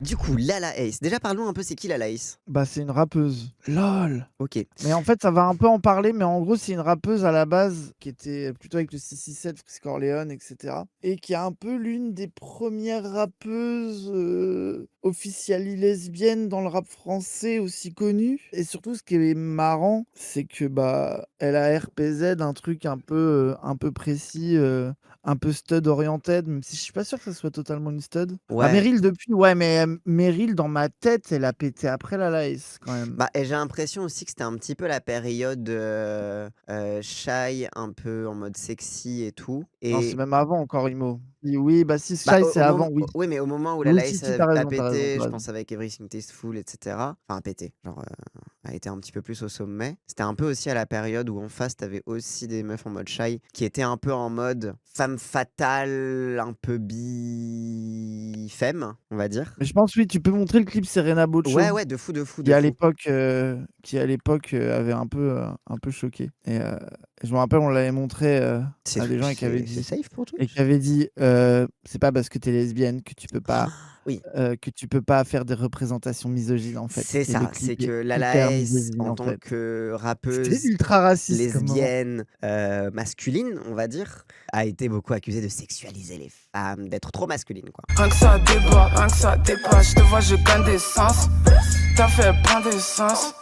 Du coup, Lala Ace. Déjà, parlons un peu, c'est qui Lala Ace? Bah, c'est une rappeuse. LOL! OK. Mais en fait, ça va un peu en parler, mais en gros, c'est une rappeuse à la base qui était plutôt avec le 667, Freeze Corleone, et cetera, et qui est un peu l'une des premières rappeuses, officially lesbiennes dans le rap français aussi connues. Et surtout, ce qui est marrant, c'est que, bah, elle a RPZ, un peu précis, un peu stud oriented, même si je suis pas sûr que ça soit totalement une stud. Bah, Ouais. Meryl depuis, ouais, mais Meryl, dans ma tête, elle a pété après la Ace quand même. Bah et j'ai l'impression aussi que c'était un petit peu la période, shy, un peu en mode sexy et tout Non, c'est et même avant encore Imo. Oui, bah si, bah, Shy, c'est avant, oui. oui, mais au moment où Oui, Lala si, Ace si, tu a raison, tu raison, tu pété, je raison. pense avec Everything Tasteful et cetera, enfin pété, genre, a été un petit peu plus au sommet. C'était un peu aussi à la période où en face, tu avais aussi des meufs en mode shy, qui étaient un peu en mode femme fatale, un peu femme, on va dire. Mais je pense, oui, tu peux montrer le clip Serena Ouais, Bocho, ouais, de fou, de fou, qui de à fou. l'époque, avait un peu choqué. Et je me rappelle, on l'avait montré, C'est à des gens c'est safe pour et qui Twitch? avaient dit, «C'est pas parce que tu es lesbienne Oui. que tu peux pas faire des représentations misogynes, en fait». C'est Et le ça, c'est clip est que Lala hyper Ace, misogyne, en en tant fait. que C'était rappeuse ultra raciste comme moment. lesbienne, masculine, on va dire, a été beaucoup accusée de sexualiser les femmes, d'être trop masculine, quoi. Rien que ça dépasse, je te vois, je gagne des sens. T'as fait plein d'essence,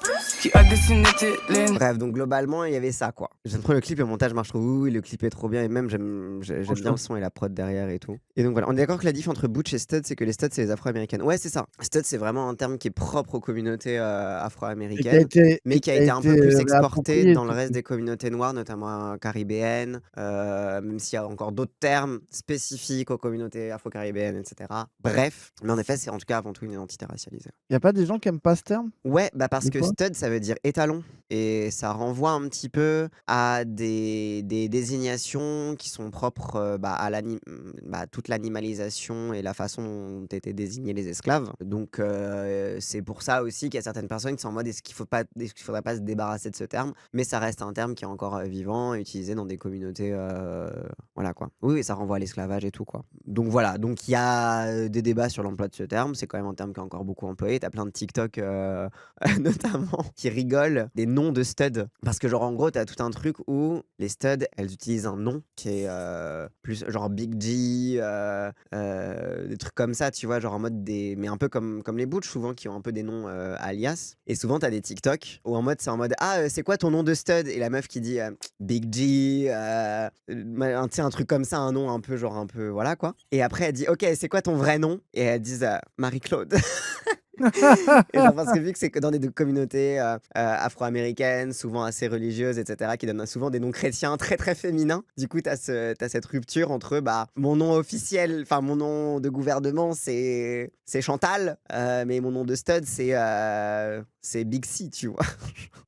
qui a dessiné tes lignes. Bref, donc globalement, il y avait ça, quoi. J'aime trop le clip, le montage marche trop, oui, oui, le clip est trop bien et même j'aime bien Franchement. le son et la prod derrière et tout. Et donc voilà, on est d'accord que la diff entre Butch et Stud, c'est que les Studs, c'est les Afro-américaines. Ouais, c'est ça. Stud, c'est vraiment un terme qui est propre aux communautés afro-américaines, mais qui a Et qui a été un été, peu plus exporté réapproprié dans le reste surtout. des communautés noires, notamment caribéennes, même s'il y a encore d'autres termes spécifiques aux communautés afro-caribéennes, etc. Bref, mais en effet, c'est en tout cas avant tout une identité racialisée. Il y a pas des gens qui aiment pas ce terme? Ouais, bah parce De que quoi? stud, ça veut dire étalon et ça renvoie un petit peu à des désignations qui sont propres, bah, à toute l'animalisation et la façon dont étaient désignés les esclaves. Donc c'est pour ça aussi qu'il y a certaines personnes qui sont en mode: «Est-ce qu'il faudrait pas se débarrasser de ce terme?» mais ça reste un terme qui est encore, vivant et utilisé dans des communautés, voilà quoi. Oui, oui, ça renvoie à l'esclavage et tout quoi. Donc voilà, donc il y a, des débats sur l'emploi de ce terme. C'est quand même un terme qui est encore beaucoup employé. Tu as plein de TikTok, notamment qui rigolent des noms de studs. Parce que genre en gros, tu as tout un truc où les studs, elles utilisent un nom qui est plus genre Big G, des trucs comme ça, tu vois, genre en mode mais un peu comme les butch souvent qui ont un peu des noms alias. Et souvent, tu as des TikTok où en mode c'est en mode ah, c'est quoi ton nom de stud? Et la meuf qui dit Big G, tu sais, un truc comme ça, un nom un peu genre un peu voilà quoi. Et après, elle dit ok, c'est quoi ton vrai nom? Et elles disent Marie-Claude. Et genre parce que vu que c'est que dans des communautés, afro-américaines, souvent assez religieuses et cetera, qui donnent souvent des noms chrétiens très, très féminins. Du coup, tu as cette rupture entre, bah, mon nom officiel, enfin mon nom de gouvernement, c'est Chantal, mais mon nom de stud, c'est Big C, tu vois?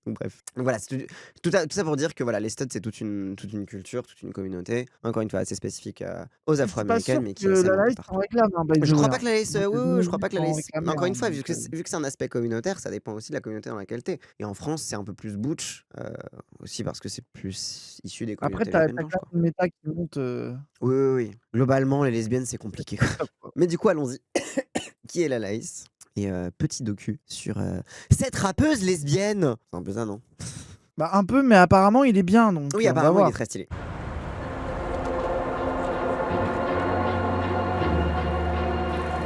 Donc bref. Donc voilà, c'est tout ça pour dire que voilà, les studs, c'est toute une culture, toute une communauté, encore une fois assez spécifique, aux Je suis pas sûr afro-américaines, mais que qui essaime un la peu Laïc s'en partout. réclame, hein, by the Je way, crois pas hein. que la laisse, Moi, j'ai oui, oui, jamais je crois vu pas que la s'en laisse réclamer, encore hein, une fois, donc vu que c'est un aspect communautaire, ça dépend aussi de la communauté dans laquelle tu es et en France, c'est un peu plus butch, aussi parce que c'est plus issu des après, communautés tu as lesbiennes quand blanches, même quoi. une méta qui monte, Oui, oui, oui. Globalement, les lesbiennes, c'est sur compliqué, quoi. TikTok, quoi. Mais du coup, allons-y. Qui est la Laïs? Et petit docu sur, cette rappeuse lesbienne! C'est un peu ça, non? Bah, un peu, mais apparemment, il est bien, donc Oui, on va apparemment, il est voir. très stylé.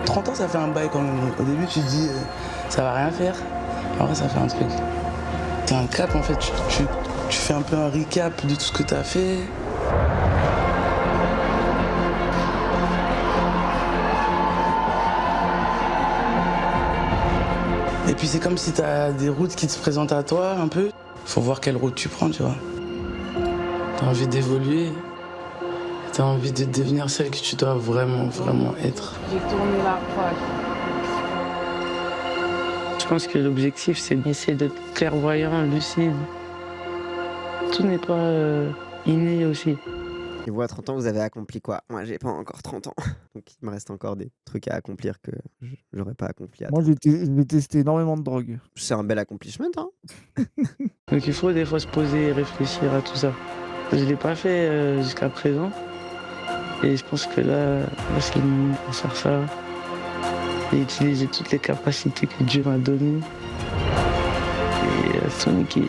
30 ans, ça fait un bail quand même. Au début, tu te dis, ça va rien faire. Après, ça fait un truc. C'est un cap, en fait. Tu fais un peu un recap de tout ce que tu as fait. Et puis, c'est comme si tu as des routes qui te se présentent à toi, un peu. Faut voir quelle route tu prends, tu vois. Tu as envie d'évoluer. Tu as envie de devenir celle que tu dois vraiment, vraiment être. J'ai tourné la page. Je pense que l'objectif, c'est d'essayer d'être clairvoyant, lucide. Tout n'est pas inné aussi. Et vous, à 30 ans, vous avez accompli quoi? Moi, j'ai pas encore 30 ans. Donc il me reste encore des trucs à accomplir que j'aurais pas accompli à Moi, 30 ans. j'ai testé énormément de drogue. C'est un bel accomplissement, hein? Donc il faut des fois se poser et réfléchir à tout ça. Je l'ai pas fait jusqu'à présent. Et je pense que là c'est le moment pour faire ça. J'ai utilisé toutes les capacités que Dieu m'a données. Et tout niqué.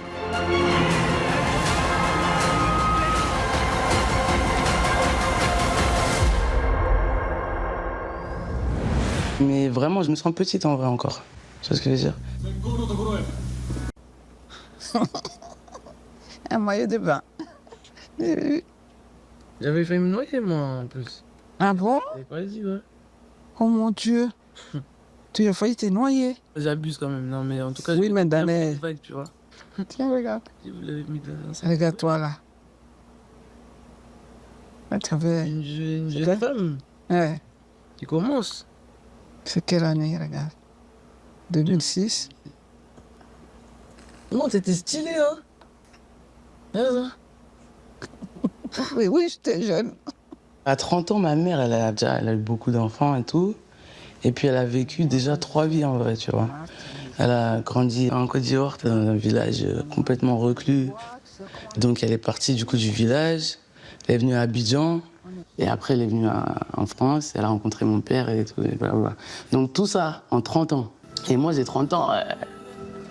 Mais vraiment, je me sens petite en vrai encore. Tu vois ce que je veux dire? Un maillot de bain. J'avais failli me noyer, moi, en plus. Ah bon? J'avais pas dit, ouais. Oh mon Dieu. Tu as failli te noyer. J'abuse quand même, non, mais en tout cas, Oui, mais dans les... vague, tu vois. Tiens, regarde. Si vous l'avez mis dans un sac. Regarde-toi là. Ah, tu avais... Une jeune femme Ouais. qui commence. C'est quelle année, regarde? 2006. Non, t'étais stylé, hein? Hein? Oui, oui, j'étais jeune. À 30 ans, ma mère, elle a eu beaucoup d'enfants et tout. Et puis elle a vécu déjà 3 vies en vrai, tu vois. Elle a grandi en Côte d'Ivoire, dans un village complètement reclus. Donc elle est partie du coup du village. Elle est venue à Abidjan. Et après, elle est venue en France. Elle a rencontré mon père et tout. Et blablabla. Donc tout ça en 30 ans. Et moi, j'ai 30 ans.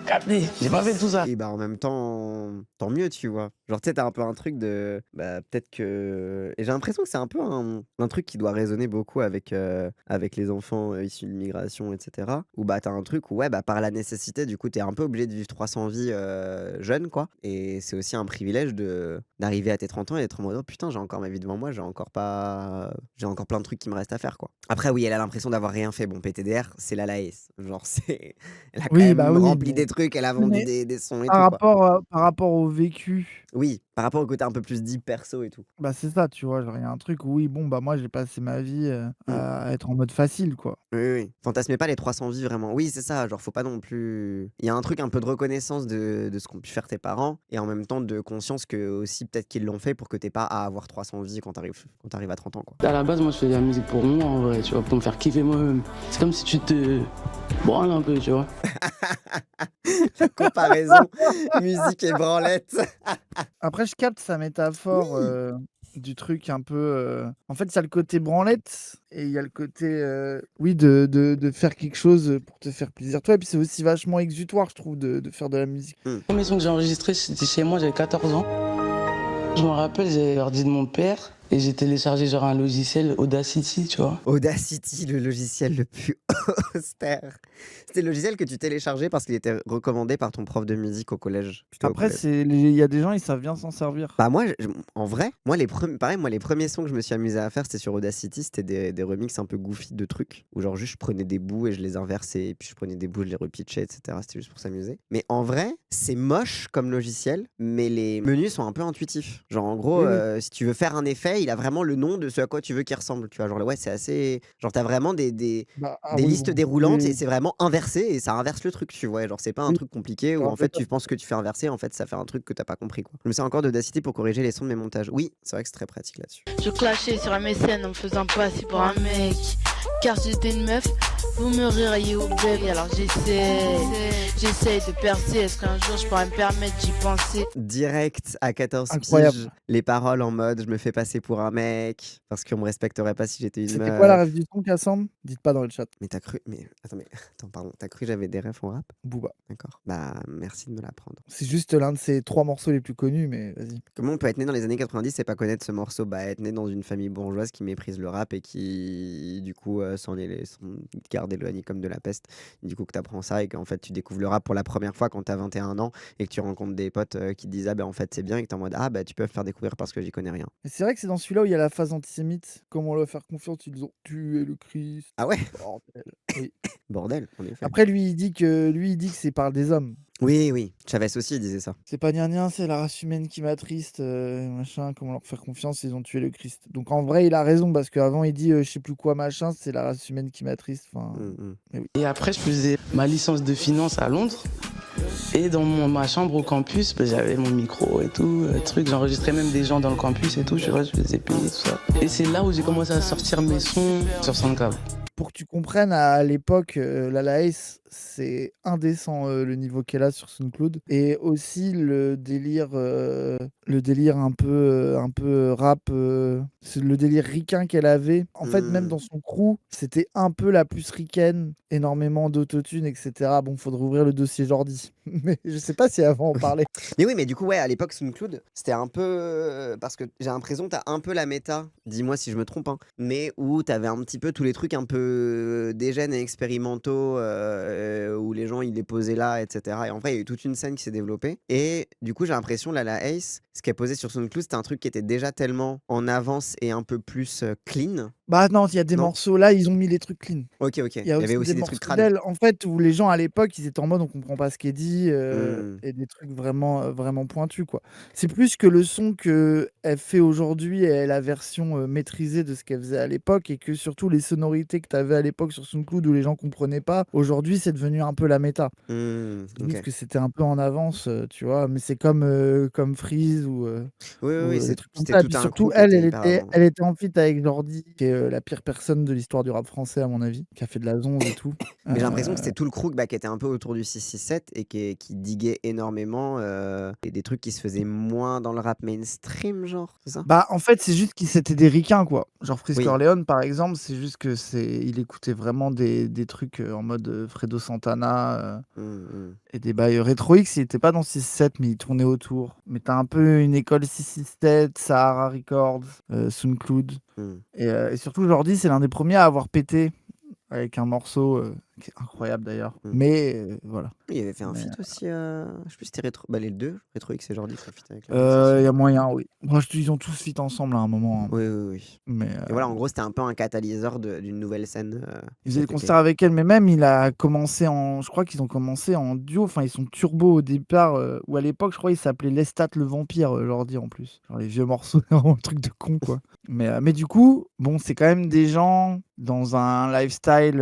Capté, j'ai pas fait tout ça. Et bah en même temps, tant mieux, tu vois. Genre, tu sais, t'as un peu un truc de. Bah, peut-être que. Et j'ai l'impression que c'est un peu un truc qui doit résonner beaucoup avec les enfants issus de l'immigration, etc. Où bah, t'as un truc où, ouais, bah, par la nécessité, du coup, t'es un peu obligé de vivre 300 vies jeunes, quoi. Et c'est aussi un privilège d'arriver à tes 30 ans et d'être en mode, oh putain, j'ai encore ma vie devant moi, j'ai encore plein de trucs qui me restent à faire, quoi. Après, oui, elle a l'impression d'avoir rien fait. Bon, PTDR, c'est la Laïs. Genre, c'est. Elle a quand Oui, même bah oui, rempli mais des trucs, elle a vendu mais des sons et par tout, quoi. rapport au vécu, Oui, par rapport au côté un peu plus deep perso et tout. bah, c'est ça, tu vois? Genre, il y a un truc où oui, bon, bah, moi, j'ai passé ma vie, Mmh. à être en mode facile, quoi. Oui, oui, oui. Fantasmez pas les 300 vies vraiment. Oui, c'est ça, genre faut pas non plus. Il y a un truc un peu de reconnaissance de ce qu'ont pu faire tes parents et en même temps de conscience que aussi peut-être qu'ils l'ont fait pour que t'aies pas à avoir 300 vies quand t'arrives à 30 ans, quoi. À la base, moi, je fais de la musique pour moi, en vrai, tu vois, pour me faire kiffer moi-même. C'est comme si tu te branles un peu, tu vois. La comparaison musique et branlette. Après, je capte sa métaphore, du truc un peu, en fait, il y a le côté branlette et il y a le côté, oui, de faire quelque chose, pour te faire plaisir toi et puis c'est aussi vachement exutoire, je trouve, de faire de la musique. Le premier son que j'ai enregistré, c'était chez moi, j'avais 14 ans. Je me rappelle, j'ai l'ordi de mon père et j'ai téléchargé genre un logiciel Audacity, tu vois. Audacity, le logiciel le plus austère. C'était le logiciel que tu téléchargeais parce qu'il était recommandé par ton prof de musique au collège. Plutôt au Après, collège. il y a des gens, ils savent bien s'en servir. Bah moi, en vrai, moi les premiers sons que je me suis amusé à faire, c'était sur Audacity, c'était des remixes un peu goofy de trucs, où genre juste je prenais des bouts et je les inversais, et puis je prenais des bouts, je les repitchais, etc. C'était juste pour s'amuser. Mais en vrai, c'est moche comme logiciel, mais les menus sont un peu intuitifs. Genre en gros, Oui, oui. si tu veux faire un effet, il a vraiment le nom de ce à quoi tu veux qu'il ressemble. Tu vois, genre ouais, c'est assez... Genre t'as vraiment des Bah, ah oui, listes bon, déroulantes oui, et c'est vraiment inversé et ça inverse le truc, tu vois. Genre c'est pas un oui, truc compliqué je me où en fait rappelle tu pas. penses que tu fais inverser, en fait ça fait un truc que t'as pas compris, quoi. Je me sers encore d'Audacity pour corriger les sons de mes montages. Oui, c'est vrai que c'est très pratique là-dessus. Je clashais sur un mécène en me faisant passer pour un mec. Car j'étais une meuf, vous me ririez au bec. Alors j'essaye de percer. Est-ce qu'un jour je pourrais me permettre d'y penser? Direct à 14 Incroyable. piges, les paroles en mode je me fais passer pour un mec parce qu'on me respecterait pas si j'étais une C'était quoi la meuf. ref du son, Cassandre? Dites pas dans le chat. Mais t'as cru. Mais attends, pardon. T'as cru que j'avais des refs en rap? Booba. D'accord. Bah, merci de me l'apprendre. C'est juste l'un de ses 3 morceaux les plus connus, mais vas-y. Comment on peut être né dans les années 90 et pas connaître ce morceau? Bah, être né dans une famille bourgeoise qui méprise le rap et qui, du coup, s'en garde éloigné comme de la peste. Et du coup, que t'apprends ça et qu'en fait, tu découvres le rap pour la première fois quand t'as 21 ans et que tu rencontres des potes qui te disent ah, bah, en fait, c'est bien et que t'es en mode ah, bah, tu peux me faire découvrir parce que j'y connais rien. Et c'est vrai que c'est dans celui-là où il y a la phase antisémite. Comment leur faire confiance, ils ont tué le Christ. Ah ouais? Bordel. Oui. Bordel, en effet. Après, lui, il dit que c'est par des hommes. Oui, oui. Chavez aussi, il disait ça. C'est pas gna c'est la race humaine qui m'attriste, machin, comment leur faire confiance, ils ont tué le Christ. Donc en vrai, il a raison, parce qu'avant, il dit, je sais plus quoi, machin, c'est la race humaine qui m'attriste. Enfin, mais oui. Et après, je faisais ma licence de finance à Londres. Et dans ma chambre au campus, bah, j'avais mon micro et tout, truc. J'enregistrais même des gens dans le campus et tout, je vois, je les ai payés, tout ça. Et c'est là où j'ai commencé à sortir mes sons sur SoundCloud. Pour que tu comprenne, à l'époque, Lala Ace, c'est indécent, le niveau qu'elle a sur SoundCloud et aussi le délire un peu rap, c'est le délire ricain qu'elle avait. En fait, même dans Mmh. son crew, c'était un peu la plus ricaine, énormément d'autotune et cetera. Bon, faudrait ouvrir le dossier Jordi, mais je sais pas si elle va en parler. Mais oui, mais du coup, ouais, à l'époque, SoundCloud, c'était un peu, parce que j'ai l'impression que tu un peu la méta, dis-moi si je me trompe, hein, mais où t'avais un petit peu tous les trucs un peu dégènes et expérimentaux, où les gens, ils les posaient là et cetera et en vrai, il y a eu toute une scène qui s'est développée et du coup, j'ai l'impression, là, la Ace, ce qu'elle posait sur SoundCloud, c'était un truc qui était déjà tellement en avance et un peu plus, clean, Bah non, il y a des non? morceaux là, ils ont mis les trucs clean. OK, OK. Il y a Il y avait aussi des aussi des trucs morceaux crades? d'elle, en fait, où les gens à l'époque, ils étaient en mode: «On comprend pas ce qui est dit», Mmh. et des trucs vraiment, vraiment pointus, quoi. C'est plus que le son qu'elle fait aujourd'hui est la version, maîtrisée de ce qu'elle faisait à l'époque et que surtout les sonorités que tu avais à l'époque sur SoundCloud où les gens comprenaient pas, aujourd'hui, c'est devenu un peu la méta. Mmh. C'est juste OK. que c'était un peu en avance, tu vois? Mais c'est comme Freeze Oui, oui, ou oui, des trucs comme c'était ça. Et tout puis un surtout, crew qui était hyper était avant. elle était en feat avec Jordi, qui est, la pire personne de l'histoire du rap français à mon avis, qui a fait de la zonze et tout. Mais j'ai l'impression que Heu, c'était tout le crew, bah, qui était un peu autour du 667 et qui diguait énormément, et des trucs qui se faisaient moins dans le rap mainstream, genre, c'est ça? Bah, en fait, c'est juste qu'ils c'était des ricains, quoi. Genre Freeze Oui. Corleone, par exemple, c'est juste que il écoutait vraiment des trucs, en mode, Fredo Santana, Mmh mh. et des bails, Retro X, il était pas dans 6-7, mais il tournait autour. Mais tu as un peu une école 6-7, Sahara Records, SoundCloud Mmh. et surtout Jordi, c'est l'un des premiers à avoir pété avec un morceau, qui est incroyable d'ailleurs. Mmh. Mais voilà. Il avait fait un Mais feat aussi, je sais plus si c'était Rétro bah, les 2, Rétro X et Jordi font feat avec Lala, c'est il sûr. y a moyen, oui. Moi, je ils ont tous feat ensemble à un moment, hein. Oui, oui, oui. Mais Et voilà, en gros, c'était un peu un catalyseur d'une nouvelle scène, il qui faisait a des pété. concerts avec elle, mais même il a commencé en je crois qu'ils ont commencé en duo, enfin ils sont turbo au départ, ou à l'époque je crois il s'appelait Lestat le vampire, Jordi en plus. Genre les vieux morceaux, vraiment un truc de con quoi. Mais du coup, bon c'est quand même des gens dans un lifestyle,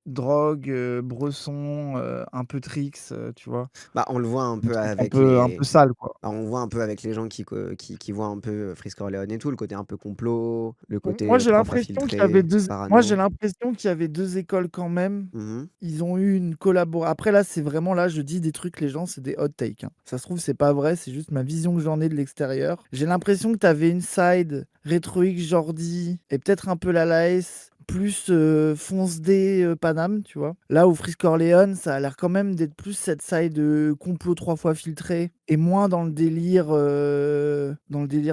drogue, bresson, un peu tricks, tu vois? Bah, on le voit un Un peu truc avec un peu les sale quoi. bah, on voit un peu avec les gens qui voient un peu, Freeze Corleone et tout, le côté un peu complot, le côté, Moi j'ai 3 fois l'impression qu'il y avait filtré, 2 moi j'ai parano. l'impression qu'il y avait 2 écoles quand même. Mmh mh. Ils ont eu une collabo après là, c'est vraiment là, je dis des trucs, les gens, c'est des hot takes, hein. Ça se trouve, c'est pas vrai, c'est juste ma vision que j'en ai de l'extérieur. J'ai l'impression que tu avais une side Retro X, Jordi et peut-être un peu la Laes, plus, Fonce D, Paname, tu vois? Là où Freeze Corleone, ça a l'air quand même d'être plus cette side, complot 3 fois filtré et moins dans le délire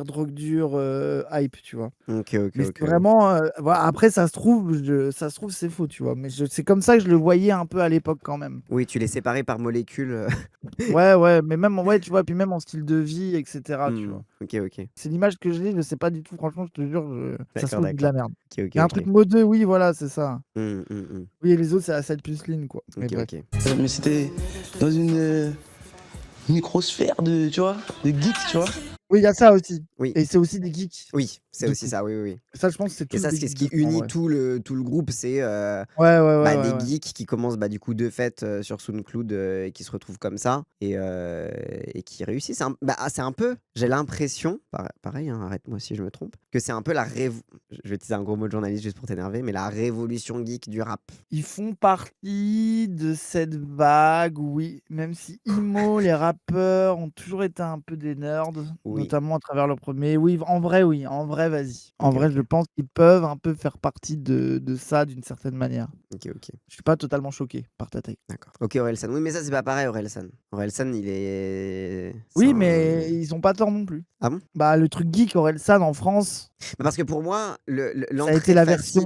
drogue dure, hype, tu vois? OK, OK, Mais OK, c'est ouais. vraiment, voilà, après ça se trouve c'est faux, tu vois? Mais c'est comme ça que je le voyais un peu à l'époque quand même. Oui, tu les séparais par molécules, Ouais, ouais, mais même ouais, tu vois? Puis même en style de vie et cetera, tu vois? OK, OK. C'est l'image que j'ai, je sais pas du tout, franchement, je te jure, ça se D'accord, trouve je dis de la d'accord. merde. OK, OK, Il y a un truc OK. modeux, oui, voilà, c'est ça. Mmh, mmh mh. Oui et les autres, c'est la side plus lean, quoi. Mais OK, bref. OK. Mais c'était dans une microsphère de, tu vois, de geeks, tu vois. Oui, il y a ça aussi Oui, et c'est aussi des geeks, oui, c'est du aussi coup. ça, oui, oui, oui. Ça, je pense que c'est Et tous ça, des c'est ce geeks qui de fou, en unit vrai. tout le groupe, c'est, Ouais, ouais, ouais, bah, ouais, des ouais. geeks qui commencent, bah, du coup, de fait, sur SoundCloud, et qui se retrouvent comme ça et qui réussissent. C'est un peu j'ai l'impression, pareil, hein, arrête-moi si je me trompe, que c'est un peu la je vais utiliser un gros mot de journaliste juste pour t'énerver, mais la révolution geek du rap. Ils font partie de cette vague, oui, même si emo, les rappeurs ont toujours été un peu des nerds, Oui, notamment à travers le premier. Oui, en vrai, vas-y. En OK, vrai, je OK. pense qu'ils peuvent un peu faire partie de ça d'une certaine manière. OK, OK. Je suis pas totalement choqué par ta take. D'accord. OK, Orelsan. Oui, mais ça, c'est pas pareil, Orelsan. Orelsan, c'est Oui, un mais ils ont pas tort non plus. ah bon? Bah, le truc geek Orelsan en France, Bah, parce que pour moi, ça a été l'entrée la facile.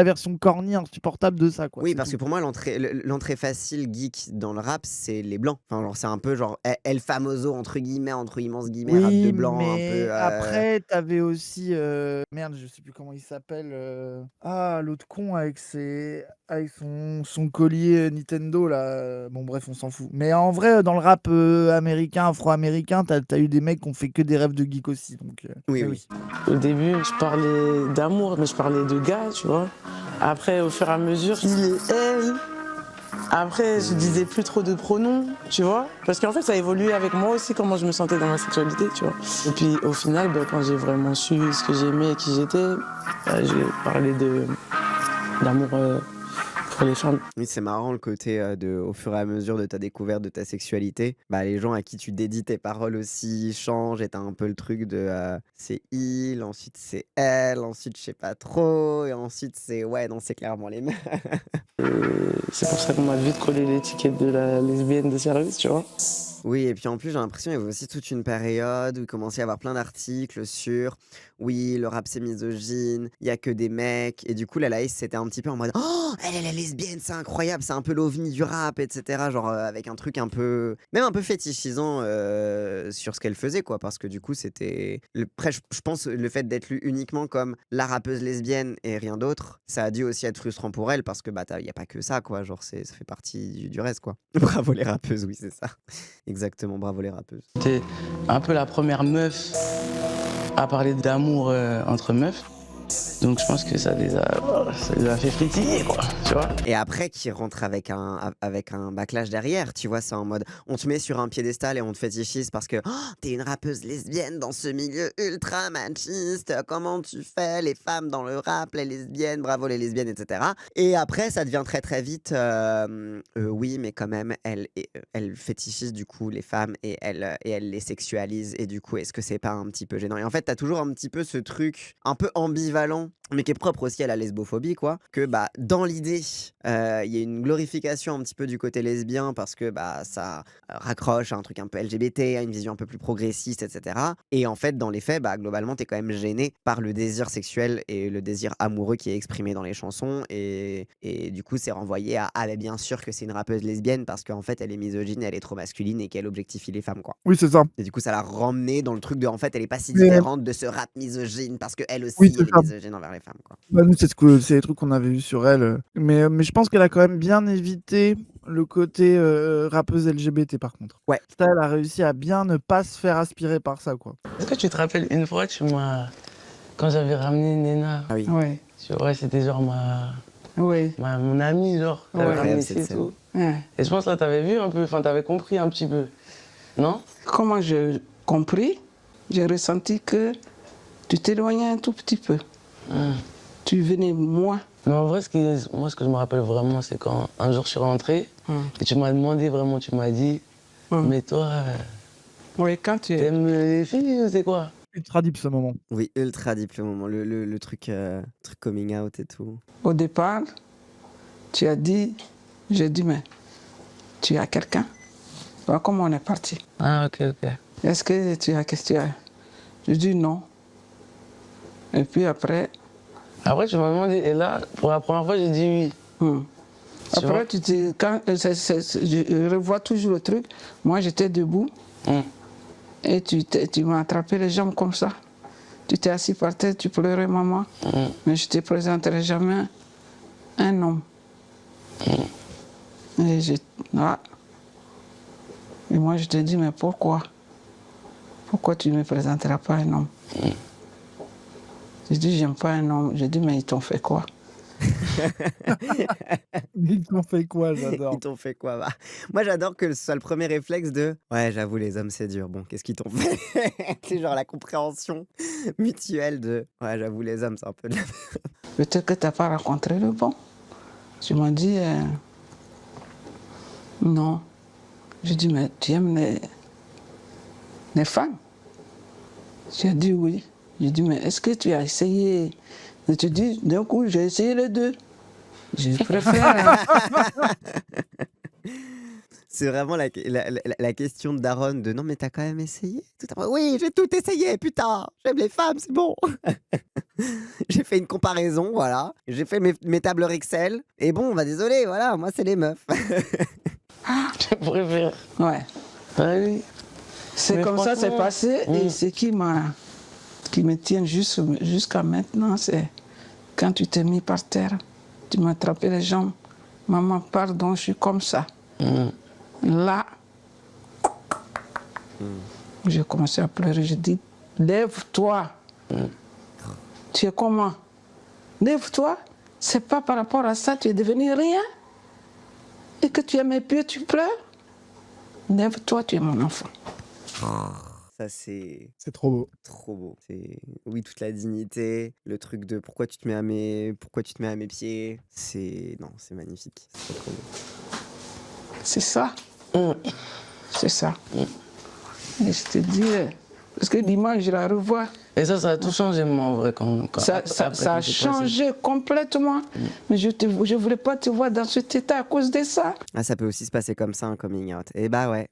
version corny insupportable de ça, quoi, Oui, c'est parce tout. que pour moi, l'entrée facile geek dans le rap, c'est les blancs. Enfin, genre, c'est un peu genre El Famoso, entre guillemets, entre immenses guillemets, rap de Oui, blanc un peu. mais après, t'avais aussi, merde, je sais plus comment il s'appelle, l'autre con avec son collier Nintendo là, bon bref, on s'en fout. Mais en vrai, dans le rap, américain, afro-américain, t'as eu des mecs qui ont fait que des rêves de geek aussi, donc Oui, mais oui. oui. Au début, je parlais d'amour, mais je parlais de gars, tu vois. Après, au fur et à mesure, il et elle. Après, je disais plus trop de pronoms, tu vois. Parce qu'en fait, ça a évolué avec moi aussi, comment je me sentais dans ma sexualité, tu vois. Et puis, au final, quand j'ai vraiment su ce que j'aimais et qui j'étais, j'ai parlé d'amour pour les femmes. Oui, c'est marrant le côté au fur et à mesure de ta découverte de ta sexualité, bah, les gens à qui tu dédies tes paroles aussi changent et t'as un peu le truc de c'est il, ensuite c'est elle, ensuite je sais pas trop, et ensuite c'est ouais, non, c'est clairement les meufs. C'est pour ça qu'on m'a vite collé l'étiquette de la lesbienne de service, tu vois. Oui, et puis en plus, j'ai l'impression qu'il y avait aussi toute une période où il commençait à y avoir plein d'articles sur oui, le rap c'est misogyne, il y a que des mecs. Et du coup, la Laïs, c'était un petit peu en mode oh, elle est lesbienne, c'est incroyable, c'est un peu l'ovni du rap, etc. Genre avec un truc un peu, même un peu fétichisant sur ce qu'elle faisait, quoi. Parce que du coup, c'était. Après, je pense le fait d'être lu uniquement comme la rappeuse lesbienne et rien d'autre, ça a dû aussi être frustrant pour elle parce que bah, il n'y a pas que ça, quoi. Genre, ça fait partie du reste, quoi. Bravo les rappeuses, oui, c'est ça. Exactement, bravo les rappeuses. J'étais un peu la première meuf à parler d'amour entre meufs. Donc je pense que ça les a fait frétiller, quoi, tu vois. Et après, qui rentre avec un backlash derrière, tu vois, c'est en mode on te met sur un piédestal et on te fétichise parce que oh, t'es une rappeuse lesbienne dans ce milieu ultra machiste, comment tu fais les femmes dans le rap, les lesbiennes, bravo les lesbiennes, etc. Et après, ça devient très très vite oui, mais quand même, elle fétichise du coup les femmes et elle les sexualise. Et du coup, est-ce que c'est pas un petit peu gênant? Et en fait, t'as toujours un petit peu ce truc un peu ambivalent, mais qui est propre aussi à la lesbophobie, quoi, que bah dans l'idée il y a une glorification un petit peu du côté lesbien parce que bah ça raccroche à un truc un peu LGBT, à une vision un peu plus progressiste, etc. Et en fait dans les faits, bah globalement t'es quand même gêné par le désir sexuel et le désir amoureux qui est exprimé dans les chansons, et du coup c'est renvoyé à ah mais bien sûr que c'est une rappeuse lesbienne parce qu'en fait elle est misogyne, elle est trop masculine et qu'elle objectifie les femmes, quoi. Oui, c'est ça. Et du coup ça l'a ramené dans le truc de en fait elle est pas si Mais différente de ce rap misogyne parce que elle aussi oui, c'est elle est ça. misogyne envers les femmes, quoi. Bah, nous, c'est les trucs qu'on avait vus sur elle. Mais je pense qu'elle a quand même bien évité le côté rappeuse LGBT, par contre. Ouais. Ça, elle a réussi à bien ne pas se faire aspirer par ça, quoi. Est-ce que tu te rappelles une fois, quand j'avais ramené Nena, Ah oui. Ouais, tu vois, c'était genre ouais, mon amie, genre, t'avais Ouais. ramené Incroyable, ici cette et scène. tout. ouais. Et je pense là, t'avais vu un peu, enfin, t'avais compris un petit peu, non? Comment j'ai compris, j'ai ressenti que tu t'éloignais un tout petit peu. Tu venais moins. Mais en vrai, moi, ce que je me rappelle vraiment, c'est quand un jour je suis rentré et tu m'as demandé vraiment, tu m'as dit, mais toi, Oui, quand tu es. t'aimes les filles ou c'est quoi? Ultra deep ce moment. Oui, ultra deep le moment, le truc coming out et tout. Au départ, tu as dit, j'ai dit, mais tu as quelqu'un? Voilà comment on est parti. Ah, ok. Est-ce que tu as question? Je dis non. Et puis après, Après, tu m'as demandé, et là, pour la première fois, j'ai dit oui. Tu vois? après tu dis, quand, je revois toujours le truc. Moi, j'étais debout et tu m'as attrapé les jambes comme ça. Tu t'es assis par terre, tu pleurais, maman. Mais je ne te présenterai jamais un homme. Et, et moi, je te dis, mais pourquoi? Pourquoi tu ne me présenteras pas un homme? Je dis, j'aime pas un homme. Je dis, mais ils t'ont fait quoi? Ils t'ont fait quoi? J'adore. Ils t'ont fait quoi? Bah, moi, j'adore que ce soit le premier réflexe de ouais, j'avoue, les hommes, c'est dur. Bon, qu'est-ce qu'ils t'ont fait? C'est genre la compréhension mutuelle de ouais, j'avoue, les hommes, c'est un peu de la Peut-être que tu n'as pas rencontré le bon. Tu m'as dit, non. Je dis, mais tu aimes les femmes? Tu as dit oui. Je dis, mais est-ce que tu as essayé? Je te dis, d'un coup, j'ai essayé les deux. Je préfère. C'est vraiment la question de Daron de non, mais t'as quand même essayé? Oui, j'ai tout essayé, putain! J'aime les femmes, c'est bon! J'ai fait une comparaison, voilà. J'ai fait mes tableurs Excel. Et bon, bah désolé, voilà, moi, c'est les meufs. Je préfère. Ouais. Ah oui. C'est Mais comme ça, c'est franchement, passé. Et ce qui me tient jusqu'à maintenant, c'est quand tu t'es mis par terre, tu m'as attrapé les jambes. Maman, pardon, je suis comme ça. Là, j'ai commencé à pleurer. J'ai dit, lève-toi. Tu es comment? Lève-toi. C'est pas par rapport à ça, tu es devenu rien. Et que tu es mes pieds, tu pleures. Lève-toi, tu es mon enfant. Ça, c'est C'est trop beau. trop beau. Oui, toute la dignité, le truc de pourquoi tu te mets à mes pieds. Non, c'est magnifique. C'est trop beau. C'est ça. Mm. C'est ça. Mm. Et je te dis, parce que l'image, je la revois. Et ça a tout changé, moi, en vrai. Ça a changé complètement. Mais je voulais pas te voir dans cet état à cause de ça. Ah, ça peut aussi se passer comme ça, un coming out. Et bah ouais.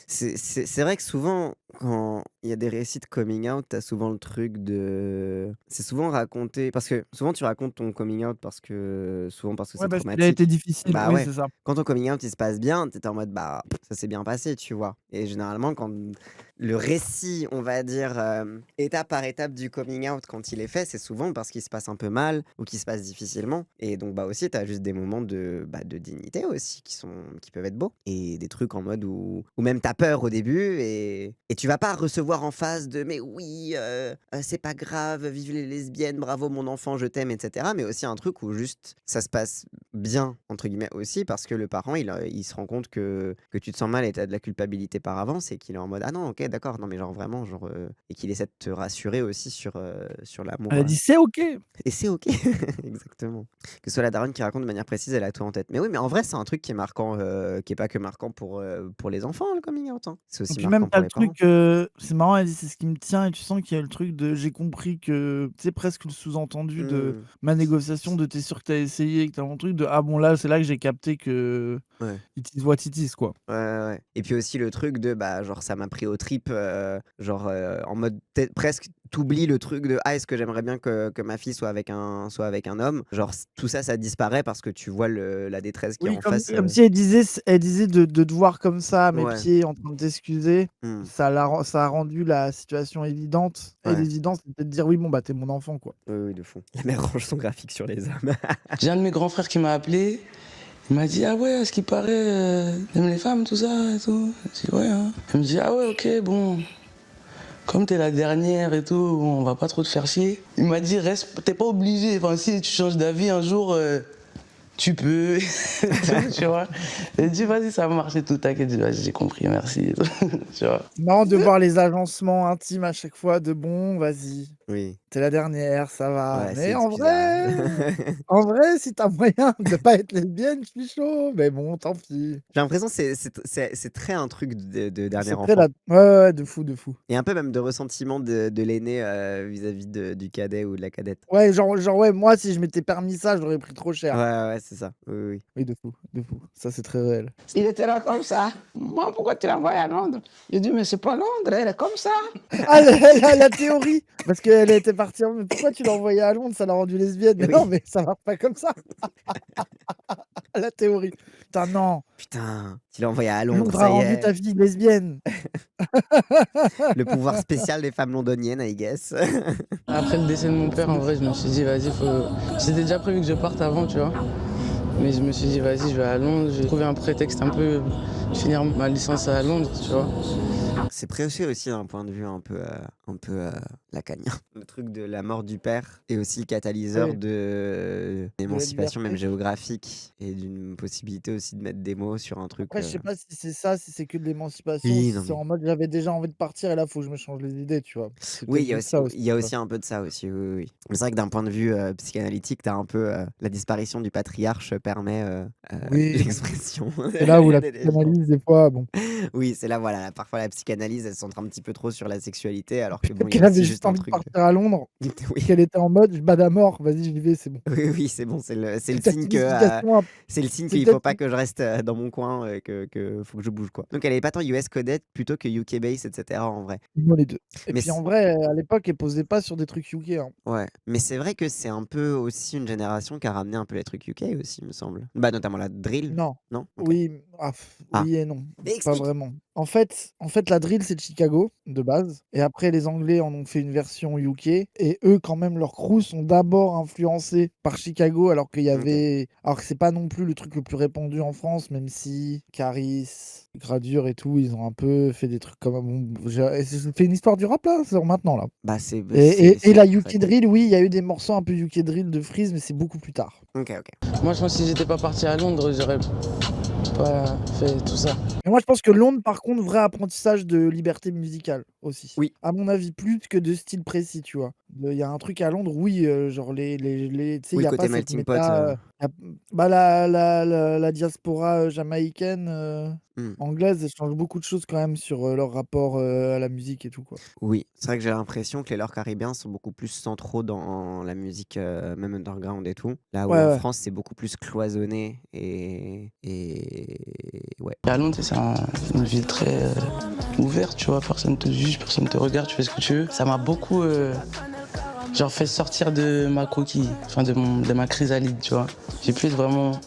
C'est vrai que souvent, quand il y a des récits de coming out, t'as souvent le truc de... C'est souvent raconté... Parce que souvent, tu racontes ton coming out parce que c'est Ouais, parce qu'il a traumatique. été difficile. Bah Oui, ouais. c'est ça. Quand ton coming out, il se passe bien, t'es en mode, bah, ça s'est bien passé, tu vois. Et généralement, quand le récit, on va dire, étape par étape du coming out, quand il est fait, c'est souvent parce qu'il se passe un peu mal ou qu'il se passe difficilement. Et donc, bah aussi, t'as juste des moments de dignité aussi qui peuvent être beaux. Et des trucs en mode où même t'as peur au début et tu vas pas recevoir en face de mais oui, c'est pas grave, vive les lesbiennes, bravo mon enfant, je t'aime, etc. Mais aussi un truc où juste ça se passe bien, entre guillemets, aussi parce que le parent, il se rend compte que tu te sens mal et t'as de la culpabilité par avance et qu'il est en mode ah non, ok, d'accord, non mais genre vraiment, et qu'il essaie de te rassurer aussi sur l'amour. Elle a dit c'est ok. Et c'est ok, exactement. Que ce soit la daronne qui raconte de manière précise, elle a tout en tête. Mais oui, mais en vrai, c'est un truc qui est marquant, qui est pas que marquant pour les enfants, le coming out, hein. C'est Et aussi puis même, marquant t'as pour le les parents. truc, c'est marrant, elle dit c'est ce qui me tient, et tu sens qu'il y a le truc de j'ai compris que, tu sais, presque le sous-entendu de ma négociation de t'es sûr que t'as essayé, que t'as mon truc de ah bon là, c'est là que j'ai capté que Ouais. it is what it is, quoi. Ouais. Et puis aussi le truc de, bah, genre, ça m'a pris aux tripes, en mode, presque, t'oublies le truc de, ah, est-ce que j'aimerais bien que ma fille soit avec un homme? Genre, tout ça, ça disparaît parce que tu vois la détresse qui est Oui, en comme face. si elle disait de te voir comme ça, à mes Ouais. pieds, en train de t'excuser, Hmm. ça a rendu la situation évidente. Et Ouais. l'évidence, c'était de dire oui, bon, bah, t'es mon enfant, quoi. Oui, de fou. La mère range son graphique sur les hommes. J'ai un de mes grands frères qui m'a appelé. Il m'a dit, ah ouais, à ce qui paraît, t'aimes les femmes, tout ça et tout. J'ai dit, ouais, hein. Il me dit, ah ouais, ok, bon. Comme t'es la dernière et tout, on va pas trop te faire chier. Il m'a dit, reste, t'es pas obligé. Enfin, si tu changes d'avis un jour, tu peux. Tu vois. J'ai dit, vas-y, ça va marcher tout. T'inquiète, j'ai compris, merci. Tu vois. C'est marrant de voir les agencements intimes à chaque fois de bon, vas-y, Oui. t'es la dernière, ça va. Ouais, c'est Mais en excusable. vrai, si t'as moyen de pas être lesbienne, je suis chaud. Mais bon, tant pis. J'ai l'impression que c'est très un truc de dernier C'est très enfant. ouais, de fou, de fou. Et un peu même de ressentiment de l'aîné vis-à-vis du cadet ou de la cadette. Ouais, genre ouais, moi, si je m'étais permis ça, je l'aurais pris trop cher. Ouais, c'est ça. Oui. Oui, de fou, de fou. Ça, c'est très réel. Il était là comme ça. Moi, pourquoi tu l'envoies à Londres? J'ai dit, mais c'est pas Londres, elle est comme ça. Ah, la théorie. Parce qu'elle était partie mais pourquoi tu l'as envoyée à Londres? Ça l'a rendue lesbienne. Mais Oui. non, mais ça marche pas comme ça. La théorie. Putain, non. Putain, tu l'as envoyé à Londres, Londres a ça y rendu est. ta fille lesbienne. Le pouvoir spécial des femmes londoniennes, I guess. Après le décès de mon père, en vrai, je me suis dit, vas-y, C'était déjà prévu que je parte avant, tu vois. Mais je me suis dit, vas-y, je vais à Londres. J'ai trouvé un prétexte un peu de finir ma licence à Londres, tu vois. C'est précieux aussi d'un point de vue un peu lacanien. Le truc de la mort du père est aussi le catalyseur Oui. de l'émancipation même liberté. géographique et d'une possibilité aussi de mettre des mots sur un truc. Après, je sais pas si c'est ça, si c'est que de l'émancipation, Oui, si non, c'est mais- en mode j'avais déjà envie de partir et là, faut que je me change les idées, tu vois. C'est Oui, peut-être il y a juste aussi, ça il y a tu vois. aussi un peu de ça aussi. Oui. Mais c'est vrai que d'un point de vue psychanalytique, t'as un peu la disparition du patriarche permet Oui. l'expression. C'est là où la des gens. psychanalyse, des fois, bon. Oui, c'est là, voilà. Parfois, la psychanalyse, elle se centre un petit peu trop sur la sexualité, alors que bon, Peut-être il y qu'elle a avait aussi juste juste un envie de truc. partir à Londres, Oui. qu'elle était en mode je bats à mort, vas-y, j'y vais, c'est bon. Oui, c'est bon, c'est le C'est peut-être signe une que explication c'est le signe c'est qu'il faut peut-être pas une- que je reste dans mon coin, que faut que je bouge quoi. Donc elle est pas tant US coded plutôt que UK base, etc. en vrai. Moi, les deux. Et Mais puis en vrai, à l'époque, elle posait pas sur des trucs UK. Hein. ouais, mais c'est vrai que c'est un peu aussi une génération qui a ramené un peu les trucs UK aussi, il me semble. Bah notamment la drill, Non. non? Ok. Oui, Ah. oui et non. Mais Pas explique. vraiment. En fait, la drill, c'est de Chicago, de base. Et après, les Anglais en ont fait une version UK. Et eux, quand même, leurs crews sont d'abord influencés par Chicago, alors qu'il y Ok. avait. Alors que c'est pas non plus le truc le plus répandu en France, même si Caris, Gradure et tout, ils ont un peu fait des trucs comme. Bon, j'ai fait une histoire du rap là, c'est maintenant là. Bah c'est Et la pour ça UK Drill, oui, il y a eu des morceaux un peu UK Drill de Freeze, mais c'est beaucoup plus tard. Ok. Moi, je pense que si j'étais pas parti à Londres, pas fait tout ça. Et moi, je pense que Londres, par contre, vrai apprentissage de liberté musicale aussi. Oui. À mon avis, plus que de style précis, tu vois? Il y a un truc à Londres, oui, genre tu sais, il Oui, y le a pas côté cette melting pot. méta, y a bah, la diaspora, jamaïcaine, Mmh. anglaise, elle change beaucoup de choses quand même sur, leur rapport, à la musique et tout, quoi. Oui, c'est vrai que j'ai l'impression que les leurs caribéens sont beaucoup plus centraux dans la musique, même underground et tout. Là où Ouais, en ouais. France, c'est beaucoup plus cloisonné et ouais. À Londres, c'est une ville très ouverte, tu vois. Personne te juge, personne te regarde, tu fais ce que tu veux. Ça m'a beaucoup genre fait sortir de ma coquille, enfin de ma chrysalide, tu vois. J'ai pu vraiment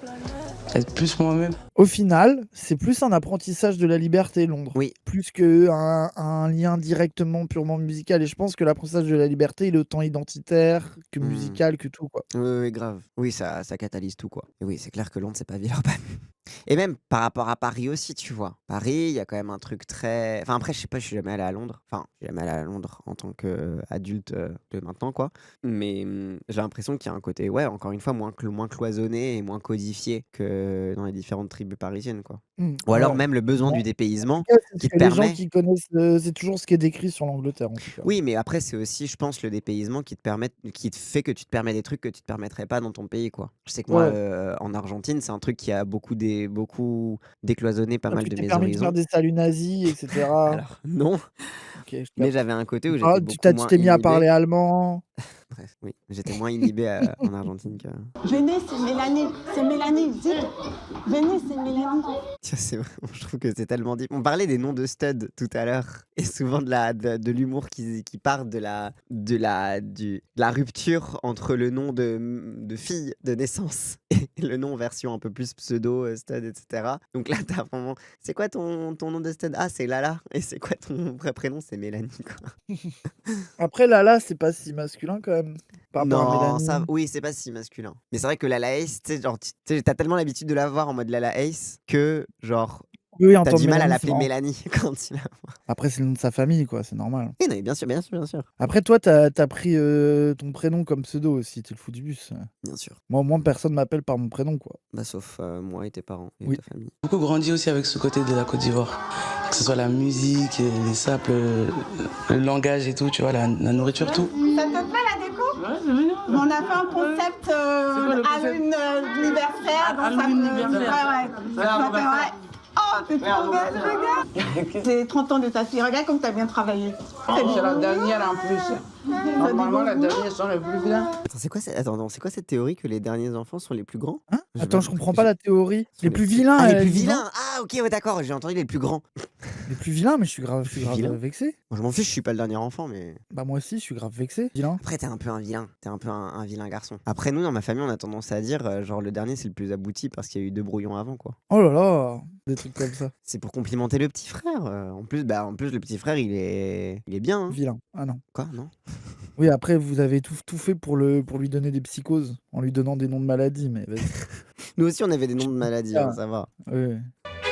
être plus moi-même. Au final, c'est plus un apprentissage de la liberté, Londres. Oui. Plus qu'un lien directement purement musical et je pense que l'apprentissage de la liberté, il est autant identitaire que Mmh. musical que tout, quoi. Oui, grave. Oui, ça catalyse tout, quoi. Et oui, c'est clair que Londres, c'est pas Villeurbanne. Et même par rapport à Paris aussi, tu vois? Paris, il y a quand même un truc très enfin après, je sais pas, je suis jamais allé à Londres. Enfin, je suis jamais allé à Londres en tant qu'adulte, de maintenant, quoi. Mais, j'ai l'impression qu'il y a un côté, ouais, encore une fois, moins cloisonné et moins codifié que dans les différentes tribus parisiennes, quoi. Ou alors Ouais. même le besoin Bon, du en tout dépaysement cas, c'est qui ce te que les gens permet qui connaissent, c'est toujours ce qui est décrit sur l'Angleterre, en tout cas. oui, mais après, c'est aussi, je pense, le dépaysement qui te fait que tu te permets des trucs que tu te permettrais pas dans ton pays, quoi. Je sais que moi, Ouais. en Argentine, c'est un truc qui a beaucoup décloisonné pas Ah, mal tu de t'es mes permis de faire horizons. des saluts nazis et cetera? Alors non, OK, je mais capte. j'avais un côté où j'étais Tu beaucoup moins t'es mis à parler inhibé. allemand? Bref, oui, j'étais moins inhibé, en Argentine que Venez, c'est Mélanie, dites. Venez, c'est Mélanie. tiens, c'est vraiment je trouve que c'est tellement deep. On parlait des noms de studs tout à l'heure et souvent de l'humour qui part de la rupture entre le nom de fille de naissance et le nom version un peu plus pseudo, stud et cetera. Donc là, tu as vraiment: «C'est quoi ton nom de stud?» «Ah, c'est Lala» et «C'est quoi ton vrai prénom?» «C'est Mélanie», quoi. Après Lala, c'est pas si masculin quand même, par rapport à Non, ça Mélanie. oui, c'est pas si masculin. Mais c'est vrai que Lala Ace, tu sais, genre, tu sais, tu tellement l'habitude de la voir en mode Lala Ace que genre, Oui, t'as entendre du mal à Mélanie, c'est l'appeler marrant. Mélanie quand il a Après, c'est le nom de sa famille, quoi, c'est normal. oui, non, mais bien sûr, bien sûr, bien sûr. Après, toi, t'as pris, ton prénom comme pseudo aussi, tu le fou du bus. Bien sûr. Moi, au moins, personne m'appelle par mon prénom, quoi. Bah, sauf, moi et tes parents et Oui. ta famille. J'ai beaucoup grandi aussi avec ce côté de la Côte d'Ivoire. Que ce soit la musique, les sapes, le langage et tout, tu vois, la nourriture, tout. Ça te plaît la déco? Ouais, c'est mignon. On a fait un concept Halloween anniversaire. Halloween anniversaire. Ouais. Oh, t'es trop belle, regarde. C'est 30 ans de ta fille, regarde comme t'as bien travaillé. C'est la dernière en plus. Normalement, les derniers sont les plus vilains. Attends, c'est quoi cette théorie que les derniers enfants sont les plus grands? Hein? J'ai Attends, même je pas comprends que pas j'ai la théorie. sont Les plus vilains, ah, les elle plus dit non? vilains! Ah OK, ouais, d'accord, j'ai entendu les plus grands. Les plus vilains, mais je suis grave Vilain? vexé. Moi, je m'en fiche, je suis pas le dernier enfant, mais Bah, moi aussi, je suis grave vexé. Vilain. après, t'es un peu un vilain. T'es un peu un vilain garçon. Après, nous, dans ma famille, on a tendance à dire, genre, le dernier, c'est le plus abouti parce qu'il y a eu 2 brouillons avant, quoi. Oh là là, des trucs comme ça. C'est pour complimenter le petit frère, en plus, le petit frère, il est bien, hein. Vilain. Ah non. Quoi? Non? Oui, après, vous avez tout fait pour lui donner des psychoses, en lui donnant des noms de maladies, mais vas-y. Nous aussi, on avait des noms de maladies, hein, ça va. Ouais.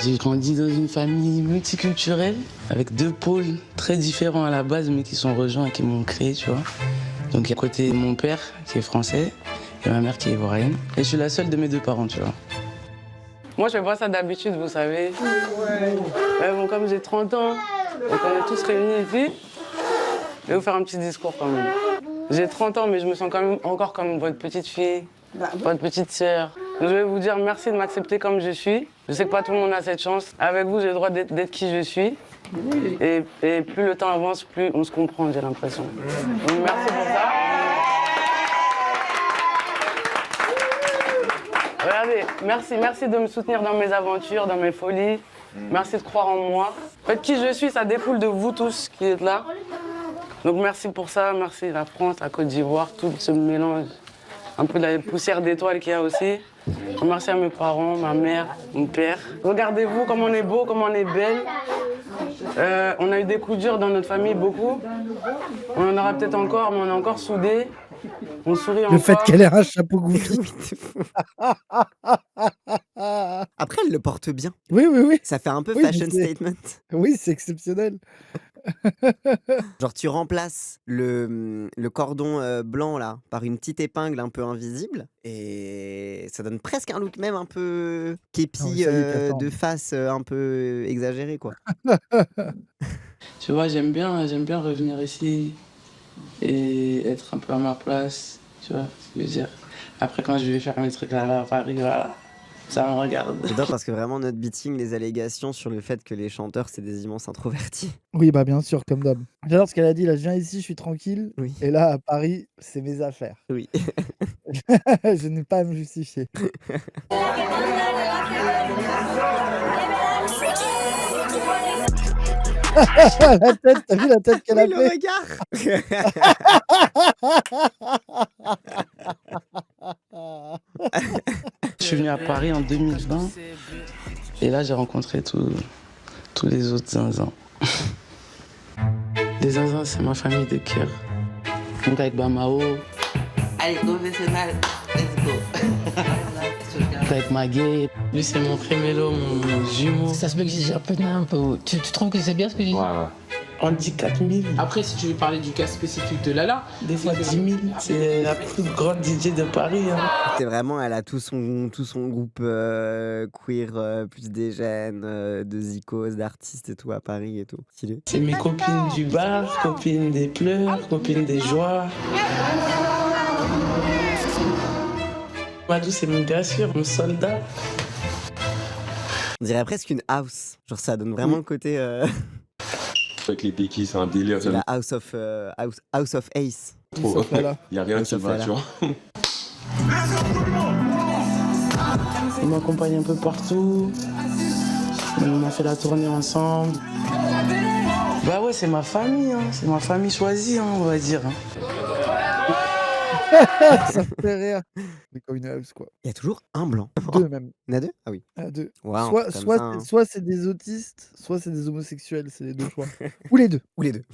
J'ai grandi dans une famille multiculturelle, avec 2 pôles très différents à la base, mais qui sont rejoints et qui m'ont créé, tu vois. Donc, il y a côté mon père, qui est français, et ma mère qui est ivoirienne. Et je suis la seule de mes 2 parents, tu vois. Moi, je fais pas ça d'habitude, vous savez. Mais bon, comme j'ai 30 ans, donc on est tous réunis ici, je vais vous faire un petit discours quand même. J'ai 30 ans, mais je me sens quand même encore comme votre petite fille, votre petite sœur. Je vais vous dire merci de m'accepter comme je suis. Je sais que pas tout le monde a cette chance. Avec vous, j'ai le droit d'être qui je suis. Et plus le temps avance, plus on se comprend, j'ai l'impression. Donc merci pour ça. Regardez, merci de me soutenir dans mes aventures, dans mes folies. Merci de croire en moi. En fait, qui je suis, ça découle de vous tous qui êtes là. Donc merci pour ça, merci la France, la Côte d'Ivoire, tout ce mélange. Un peu de la poussière d'étoiles qu'il y a aussi. Merci à mes parents, ma mère, mon père. Regardez-vous comme on est beau, comme on est belle. On a eu des coups durs dans notre famille, beaucoup. On en aura peut-être encore, mais on est encore soudés. On sourit encore. Le fait qu'elle ait un chapeau goofy. Après, elle le porte bien. Oui. Ça fait un peu Oui, fashion mais statement. Oui, c'est exceptionnel. Genre, tu remplaces le cordon blanc là par une petite épingle un peu invisible et ça donne presque un look même un peu Ah oui, képi ça y est, Catan. de face un peu exagéré quoi. Tu vois, j'aime bien revenir ici et être un peu à ma place, tu vois ce que je veux dire. Après, quand je vais faire mes trucs là à Paris, voilà, ça me regarde. J'adore parce que vraiment notre beating, les allégations sur le fait que les chanteurs c'est des immenses introvertis. Oui, bah bien sûr, comme d'hab. J'adore ce qu'elle a dit, là, je viens ici, je suis tranquille. Oui. Et là, à Paris, c'est mes affaires. Oui. Je n'ai pas à me justifier. La tête, t'as vu la tête qu'elle a Oui, le fait? regard. Je suis venu à Paris en 2020 et là j'ai rencontré tous les autres zinzins. Les zinzins, c'est ma famille de cœur. Donc avec Bamao, Allez, professionnel, let's go. avec Maguet. Lui, c'est mon prémélo, mon jumeau. Ça se peut que j'ai japonais un peu. Tu trouves que c'est bien ce que j'ai dit? Voilà. On dit 4000. Après, si tu veux parler du cas spécifique de Lala, Des fois 10 000. C'est la plus grande DJ de Paris. Hein. C'est vraiment, elle a tout son groupe queer, plus des jeunes, de zikos, d'artistes et tout à Paris et tout. Stylé. C'est mes copines du bar, copines des pleurs, copines des joies. Madou, c'est mon gars sûr, mon soldat. On dirait presque une house. Genre ça donne vraiment le côté Avec les béquilles, c'est un délire. c'est la house of Ace. Trop. Voilà. Il n'y a rien qui Sauf va, là. tu vois. Il m'accompagne un peu partout. On a fait la tournée ensemble. Bah ouais, c'est ma famille, hein. C'est ma famille choisie, hein, on va dire. Hein. Ça me fait rire. Mais comme une house, quoi. Il y a toujours un blanc. Deux même. Il y en a deux? Ah oui. Ah, deux. Ouais, un Soit, truc comme soit, ça, hein. soit c'est des autistes, soit c'est des homosexuels, c'est les deux choix. Ou les deux. Ou les deux.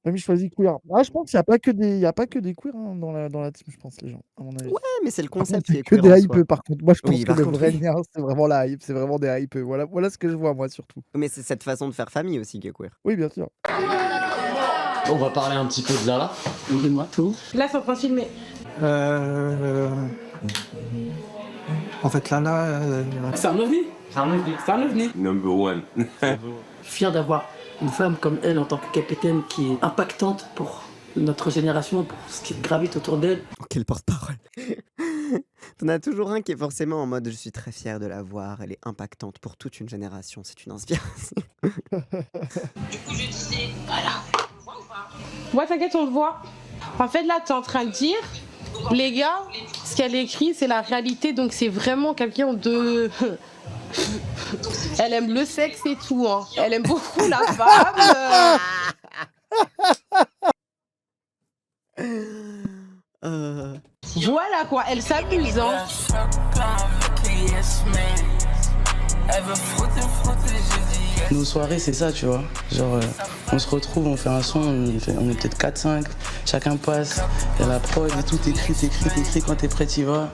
Famille choisie queer. Ah, je pense qu'il n'y a pas que des, il y a pas que des queers hein, dans la team, je pense, les gens, à mon avis. Ouais, mais c'est le Par contre, concept qui c'est est que queer en des soi. hypeux, par contre. Moi, je pense Oui, que par le contre, vrai oui. lien, c'est vraiment la hype, c'est vraiment des hypeux. Voilà ce que je vois, moi, surtout. Mais c'est cette façon de faire famille aussi qui est queer. Oui, bien sûr. On va parler un petit peu de Lala. Dis-moi tout. Là, c'est en train de filmer. En fait, Lala, c'est un ovni. C'est un ovni. C'est un ovni. Number one. Je suis fier d'avoir une femme comme elle en tant que capitaine qui est impactante pour notre génération, pour ce qui gravite autour d'elle. Oh, quel porte-parole. T'en as toujours un qui est forcément en mode je suis très fier de la voir, elle est impactante pour toute une génération, c'est une inspiration. Du coup, je disais, voilà. Ouais, t'inquiète, on le voit. En fait, là, t'es en train de dire, les gars, ce qu'elle écrit, c'est la réalité, donc c'est vraiment quelqu'un de... Elle aime le sexe et tout, hein. Elle aime beaucoup la femme. Voilà quoi, elle s'amuse, hein. Nos soirées, c'est ça, tu vois. Genre, on se retrouve, on fait un son, on est peut-être 4-5, chacun passe, il y a la prod et tout, t'écris, quand t'es prêt, t'y vas.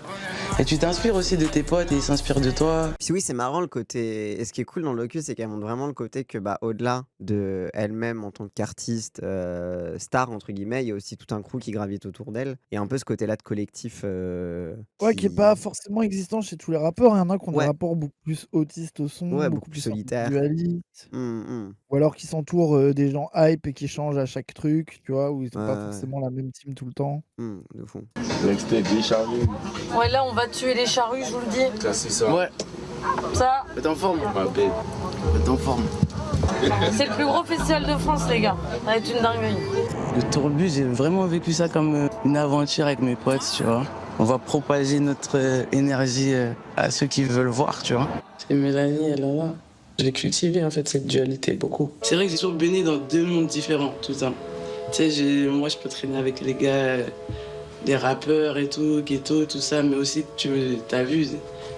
Et tu t'inspires aussi de tes potes et ils s'inspirent de toi. Puis oui, c'est marrant le côté. Et ce qui est cool dans le docu, c'est qu'elle montre vraiment le côté que, bah, au-delà de elle-même en tant qu'artiste star, entre guillemets, il y a aussi tout un crew qui gravite autour d'elle. Et un peu ce côté-là de collectif. Ouais, qui est pas forcément existant chez tous les rappeurs. Il y en a qui ont des Ouais. rapports beaucoup plus autistes au son, Ouais, beaucoup plus solitaire. individualistes. Mmh. Ou alors qui s'entourent des gens hype et qui changent à chaque truc, tu vois, où ils sont Ouais, pas ouais. forcément la même team tout le temps. De fond. Next day, des charrues. Ouais, là, on va tuer les charrues, je vous le dis. Ça, c'est ça. Ouais, Ça, t'es en forme. Ma bête. T'es en forme. c'est le plus gros festival de France, les gars. Ça va être une dinguerie. Le tourbus, j'ai vraiment vécu ça comme une aventure avec mes potes, tu vois. On va propager notre énergie à ceux qui veulent voir, tu vois. C'est Mélanie, elle est là. Je l'ai cultivé en fait cette dualité beaucoup. C'est vrai que j'ai toujours baigné dans deux mondes différents tout le temps. Tu sais, moi je peux traîner avec les gars, les rappeurs et tout, ghetto, tout ça, mais aussi tu as vu,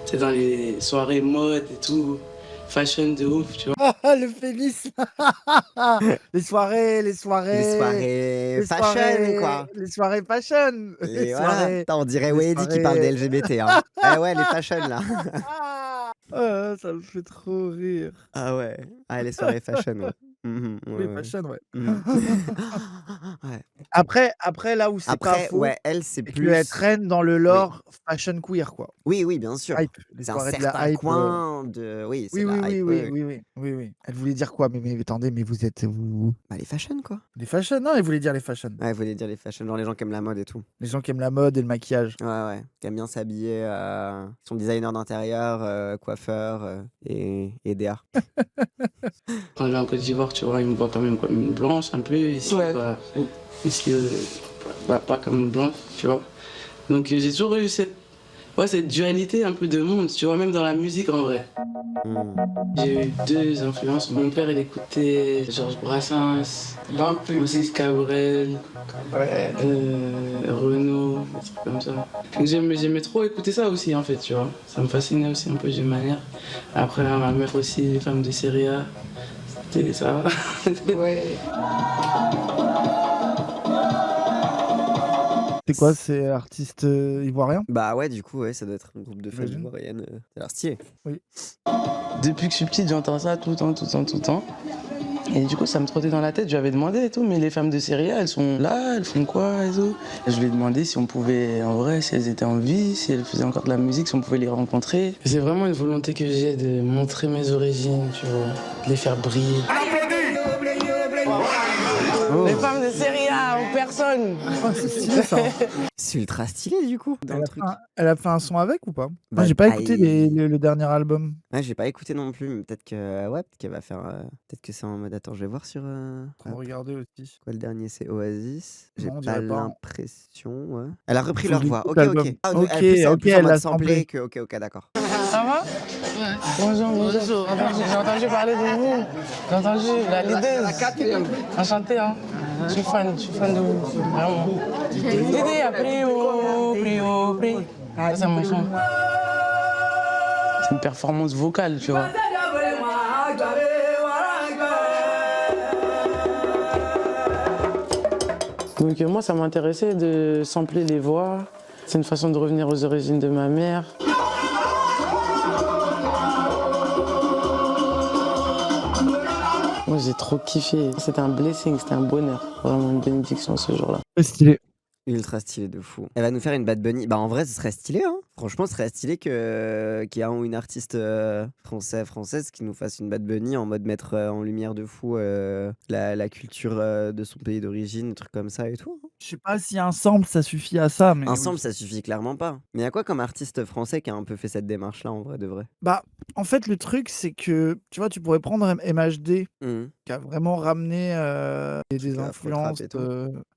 c'est dans les soirées mode et tout, fashion de ouf, tu vois. Ah, le féminisme. Les soirées fashion, quoi. Les soirées fashion. Et voilà. Attends, on dirait Wady qui parle des LGBT. Hein. Ah ouais, les fashion là. Ah, ça me fait trop rire. Ah ouais. Ah, les soirées fashion, ouais. Oui, fashion, ouais. Ouais. Après, là où c'est pas Après, faux, ouais, elle, c'est c'est qu'elle plus traîne dans le oui. lore fashion queer, quoi. Oui, bien sûr. Hype, les C'est un soirées de certain la hype, coin de oui, c'est oui, de oui, la oui, hype, oui, oui, oui, oui, oui. Elle voulait dire quoi? Mais attendez, mais vous êtes vous Bah, les fashion, quoi. les fashion? Non, elle voulait dire les fashion. Ouais, elle voulait dire les fashion, genre les gens qui aiment la mode et tout. Les gens qui aiment la mode et le maquillage. Ouais, qui aiment bien s'habiller, qui sont designers d'intérieur, coiffeurs, et DA. Quand je vais en Côte d'Ivoire, tu vois, ils me voient quand même comme une blanche, un peu. Ici, ici pas comme une blanche, tu vois. Donc j'ai toujours eu cette dualité un peu de monde, tu vois, même dans la musique en vrai. J'ai eu 2 influences. Mon père, il écoutait Georges Brassens, Moses Cabrel, Renaud, des trucs comme ça. Donc j'aimais trop écouter ça aussi, en fait, tu vois. Ça me fascinait aussi un peu d'une manière. Après, ma mère aussi, les femmes de série A, c'était ça. Ouais. C'est quoi, c'est artiste ivoirien? Bah ouais, du coup, ouais, ça doit être un groupe de femmes J'imagine. ivoiriennes, ça a l'air stylé. Oui. Depuis que je suis petite, j'entends ça tout le temps. Et du coup, ça me trottait dans la tête. Je lui avais demandé et tout, mais les femmes de série A, elles sont là, elles font quoi et tout. Et je lui ai demandé si on pouvait, en vrai, si elles étaient en vie, si elles faisaient encore de la musique, si on pouvait les rencontrer. C'est vraiment une volonté que j'ai de montrer mes origines, tu vois, de les faire briller. Oh. Les femmes de série A en personne. Oh, c'est stylé ça. C'est ultra stylé du coup. Elle a fait un son avec ou pas? Bah, Moi, j'ai pas écouté le dernier album. Ouais, j'ai pas écouté non plus, mais peut-être que ouais, peut-être qu'elle va faire. Peut-être que c'est en mode. Attends, je vais voir sur. On va regarder aussi. Quoi, le dernier, c'est Oasis. J'ai Non, on pas dirait pas. l'impression. Ouais. Elle a repris Faut leur que voix. j'écoute Ok, l'album. ok. Ah, Ok, plus en elle mode l'a samplé samplé. que. Ok, d'accord. Ça va? Ouais. Bonjour. J'ai entendu parler de vous. J'ai entendu la leader. Enchantée, hein. Je suis fan de vous. Vraiment. Dédé a pris. Ça, c'est mon son. C'est une performance vocale, tu vois. Donc moi, ça m'intéressait de sampler les voix. C'est une façon de revenir aux origines de ma mère. Moi, j'ai trop kiffé. C'était un blessing, c'était un bonheur. Vraiment une bénédiction ce jour-là. C'est stylé. Ultra stylé de fou. Elle va nous faire une Bad Bunny. Bah en vrai, ce serait stylé, hein. Franchement, ce serait stylé qu'il y ait un ou une artiste française qui nous fasse une Bad Bunny en mode mettre en lumière de fou la culture de son pays d'origine, des trucs comme ça et tout. Je sais pas si un sample ça suffit à ça, mais Un oui. sample, ça suffit clairement pas. Mais il y a quoi comme artiste français qui a un peu fait cette démarche-là en vrai de vrai? Bah, en fait, le truc, c'est que, tu vois, tu pourrais prendre MHD, qui a vraiment ramené des influences,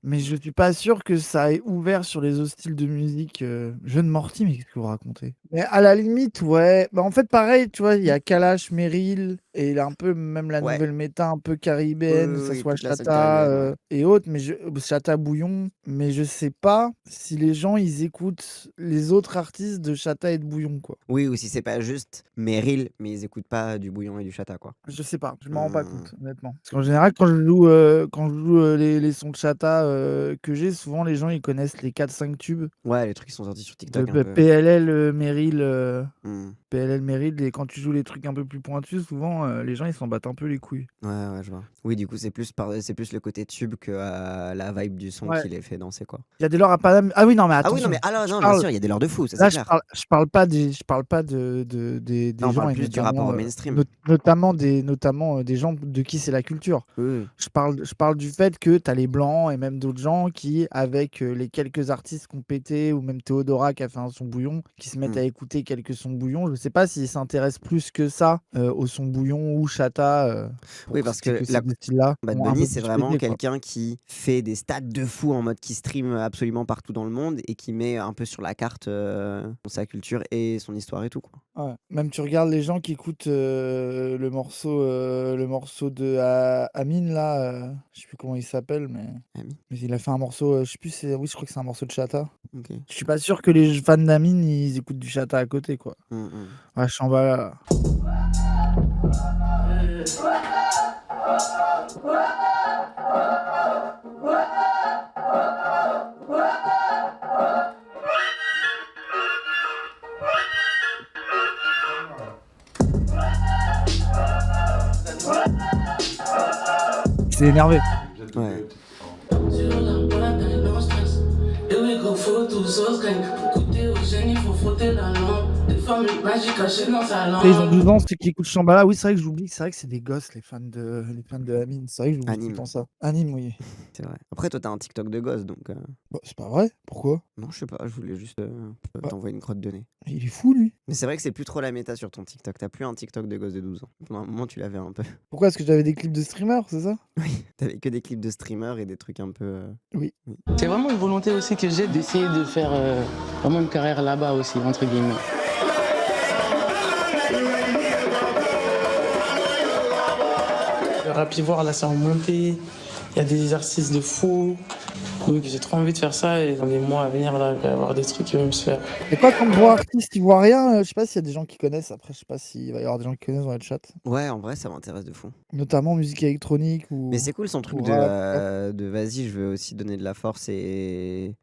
mais je suis pas sûr que ça ait ouvert sur les autres styles de musique. Jeune Morty, mais qu'est-ce que vous racontez? Mais à la limite, ouais. Bah, en fait, pareil, tu vois, il y a Kalash, Meryl, et il a un peu même la nouvelle méta un peu caribéenne, que ça soit toute la scène Chata caribéenne, et autres, mais Chata Bouillon, mais je sais pas si les gens ils écoutent les autres artistes de Chata et de Bouillon, quoi. Oui, ou si c'est pas juste Meryl, mais ils écoutent pas du Bouillon et du Chata, quoi. Je sais pas, je m'en rends pas compte, honnêtement. Parce qu'en général, quand je joue, les sons de Chata que j'ai, souvent les gens ils connaissent les 4-5 tubes. Ouais, les trucs qui sont sortis sur TikTok. De un peu. PLL, Meryl, PLL, Meryl, et quand tu joues les trucs un peu plus pointus, souvent les gens ils s'en battent un peu les couilles. Ouais, je vois. Oui, du coup, c'est plus le côté tube que la vibe du son qui les fait danser, quoi. Il y a des leurs à Paname. Ah oui, non, mais Ah attention. oui, non, mais non, bien sûr, il y a des leurs de fou, ça Là, c'est clair. je parle pas des des Là, on gens, parle et plus du notamment, rapport au mainstream. notamment des gens de qui c'est la culture. Oui. Je parle du fait que tu as les Blancs et même d'autres gens qui, avec les quelques artistes qui ont pété, ou même Théodora qui a fait un son bouillon, qui se mettent à écouter quelques sons bouillons. Je sais pas s'ils s'intéressent plus que ça au son bouillon ou Chata. Oui, parce que ces deux styles-là Bad ont un Bunny, peu c'est plus vraiment pété, quoi. quelqu'un qui fait des stats de fou en mode qui stream absolument partout dans le monde et qui met un peu sur la carte sa culture et son histoire et tout, quoi. Ouais. Même tu regardes les gens qui écoutent le morceau de Amine là, je sais plus comment il s'appelle, mais il a fait un morceau, je sais plus, oui, je crois que c'est un morceau de Chata. Ok. Je suis pas sûr que les fans d'Amine ils écoutent du Chata à côté, quoi. Ouais, je suis en bas là. s'est énervé. Ouais. Sur la boîte, elle est en stress. Et oui, gros, faut tout sauce, gagne. Pour goûter au génie, faut frotter la langue. Des formules magiques cachées dans sa langue. Après, ils ont 12 ans, ceux qui écoutent Shambhala. Oui, c'est vrai que j'oublie, c'est vrai que c'est des gosses, les fans de Amine. C'est vrai que j'oublie tout le Anime. temps ça. Anime, oui. C'est vrai. Après, toi, t'as un TikTok de gosse, donc. Bah, c'est pas vrai, pourquoi? Non, je sais pas, je voulais juste Bah. t'envoyer une crotte de nez. Il est fou, lui. Mais c'est vrai que c'est plus trop la méta sur ton TikTok. T'as plus un TikTok de gosse de 12 ans. Pendant un moment, tu l'avais un peu. Pourquoi? Est-ce que j'avais des clips de streamers, c'est ça? Oui. T'avais que des clips de streamers et des trucs un peu. Oui. C'est vraiment une volonté aussi que j'ai d'essayer de faire vraiment une carrière là-bas aussi, entre guillemets. Le rap ivoire, là, c'est en montée. Il y a des artistes de fou. Donc j'ai trop envie de faire ça et dans les mois à venir, là, il va y avoir des trucs qui vont se faire. Et quoi comme voix artiste ivoirien? Je sais pas s'il y a des gens qui connaissent. Après, je sais pas s'il va y avoir des gens qui connaissent dans le chat. Ouais, en vrai, ça m'intéresse de fou. Notamment musique électronique ou. Mais c'est cool son truc ou de, rap. de vas-y, je veux aussi donner de la force et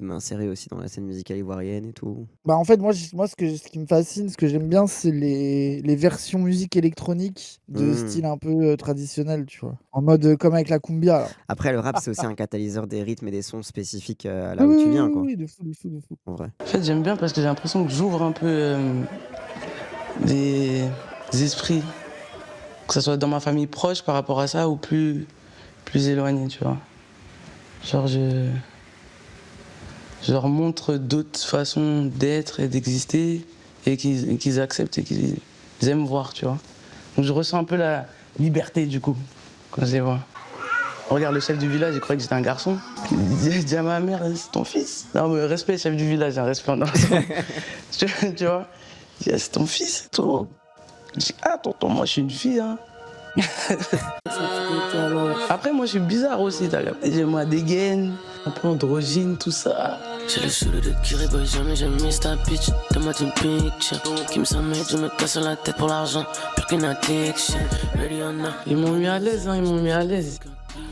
m'insérer aussi dans la scène musicale ivoirienne et tout. Bah en fait, moi, ce qui me fascine, ce que j'aime bien, c'est les versions musique électronique de style un peu traditionnel, tu vois. En mode comme avec la cumbia. Là. Après, le rap, c'est aussi un catalyseur des rythmes et des sons spécifiques à là où tu viens, quoi. Oui, de fou. En vrai. En fait, j'aime bien parce que j'ai l'impression que j'ouvre un peu des esprits. Que ce soit dans ma famille proche par rapport à ça ou plus éloigné, tu vois. Genre, je leur montre d'autres façons d'être et d'exister et qu'ils acceptent et qu'ils aiment voir, tu vois. Donc je ressens un peu la liberté, du coup, quand je les vois. Regarde, le chef du village, il croyait que j'étais un garçon. Il dit à ma mère, c'est ton fils. Non, mais respect, chef du village, un respect en tu vois. Il dit, ah, c'est ton fils et tout. Je dis, ah, tonton, moi, je suis une fille, hein. Après, moi, je suis bizarre aussi, t'as capté. J'ai ma dégaine, un peu androgyne, tout ça. J'ai le solo de Kiri Boy, jamais j'ai mis ta bitch dans ma team picture. Qui me s'amène, je me casse la tête pour l'argent, pire qu'une addiction. Ils m'ont mis à l'aise, hein, ils m'ont mis à l'aise.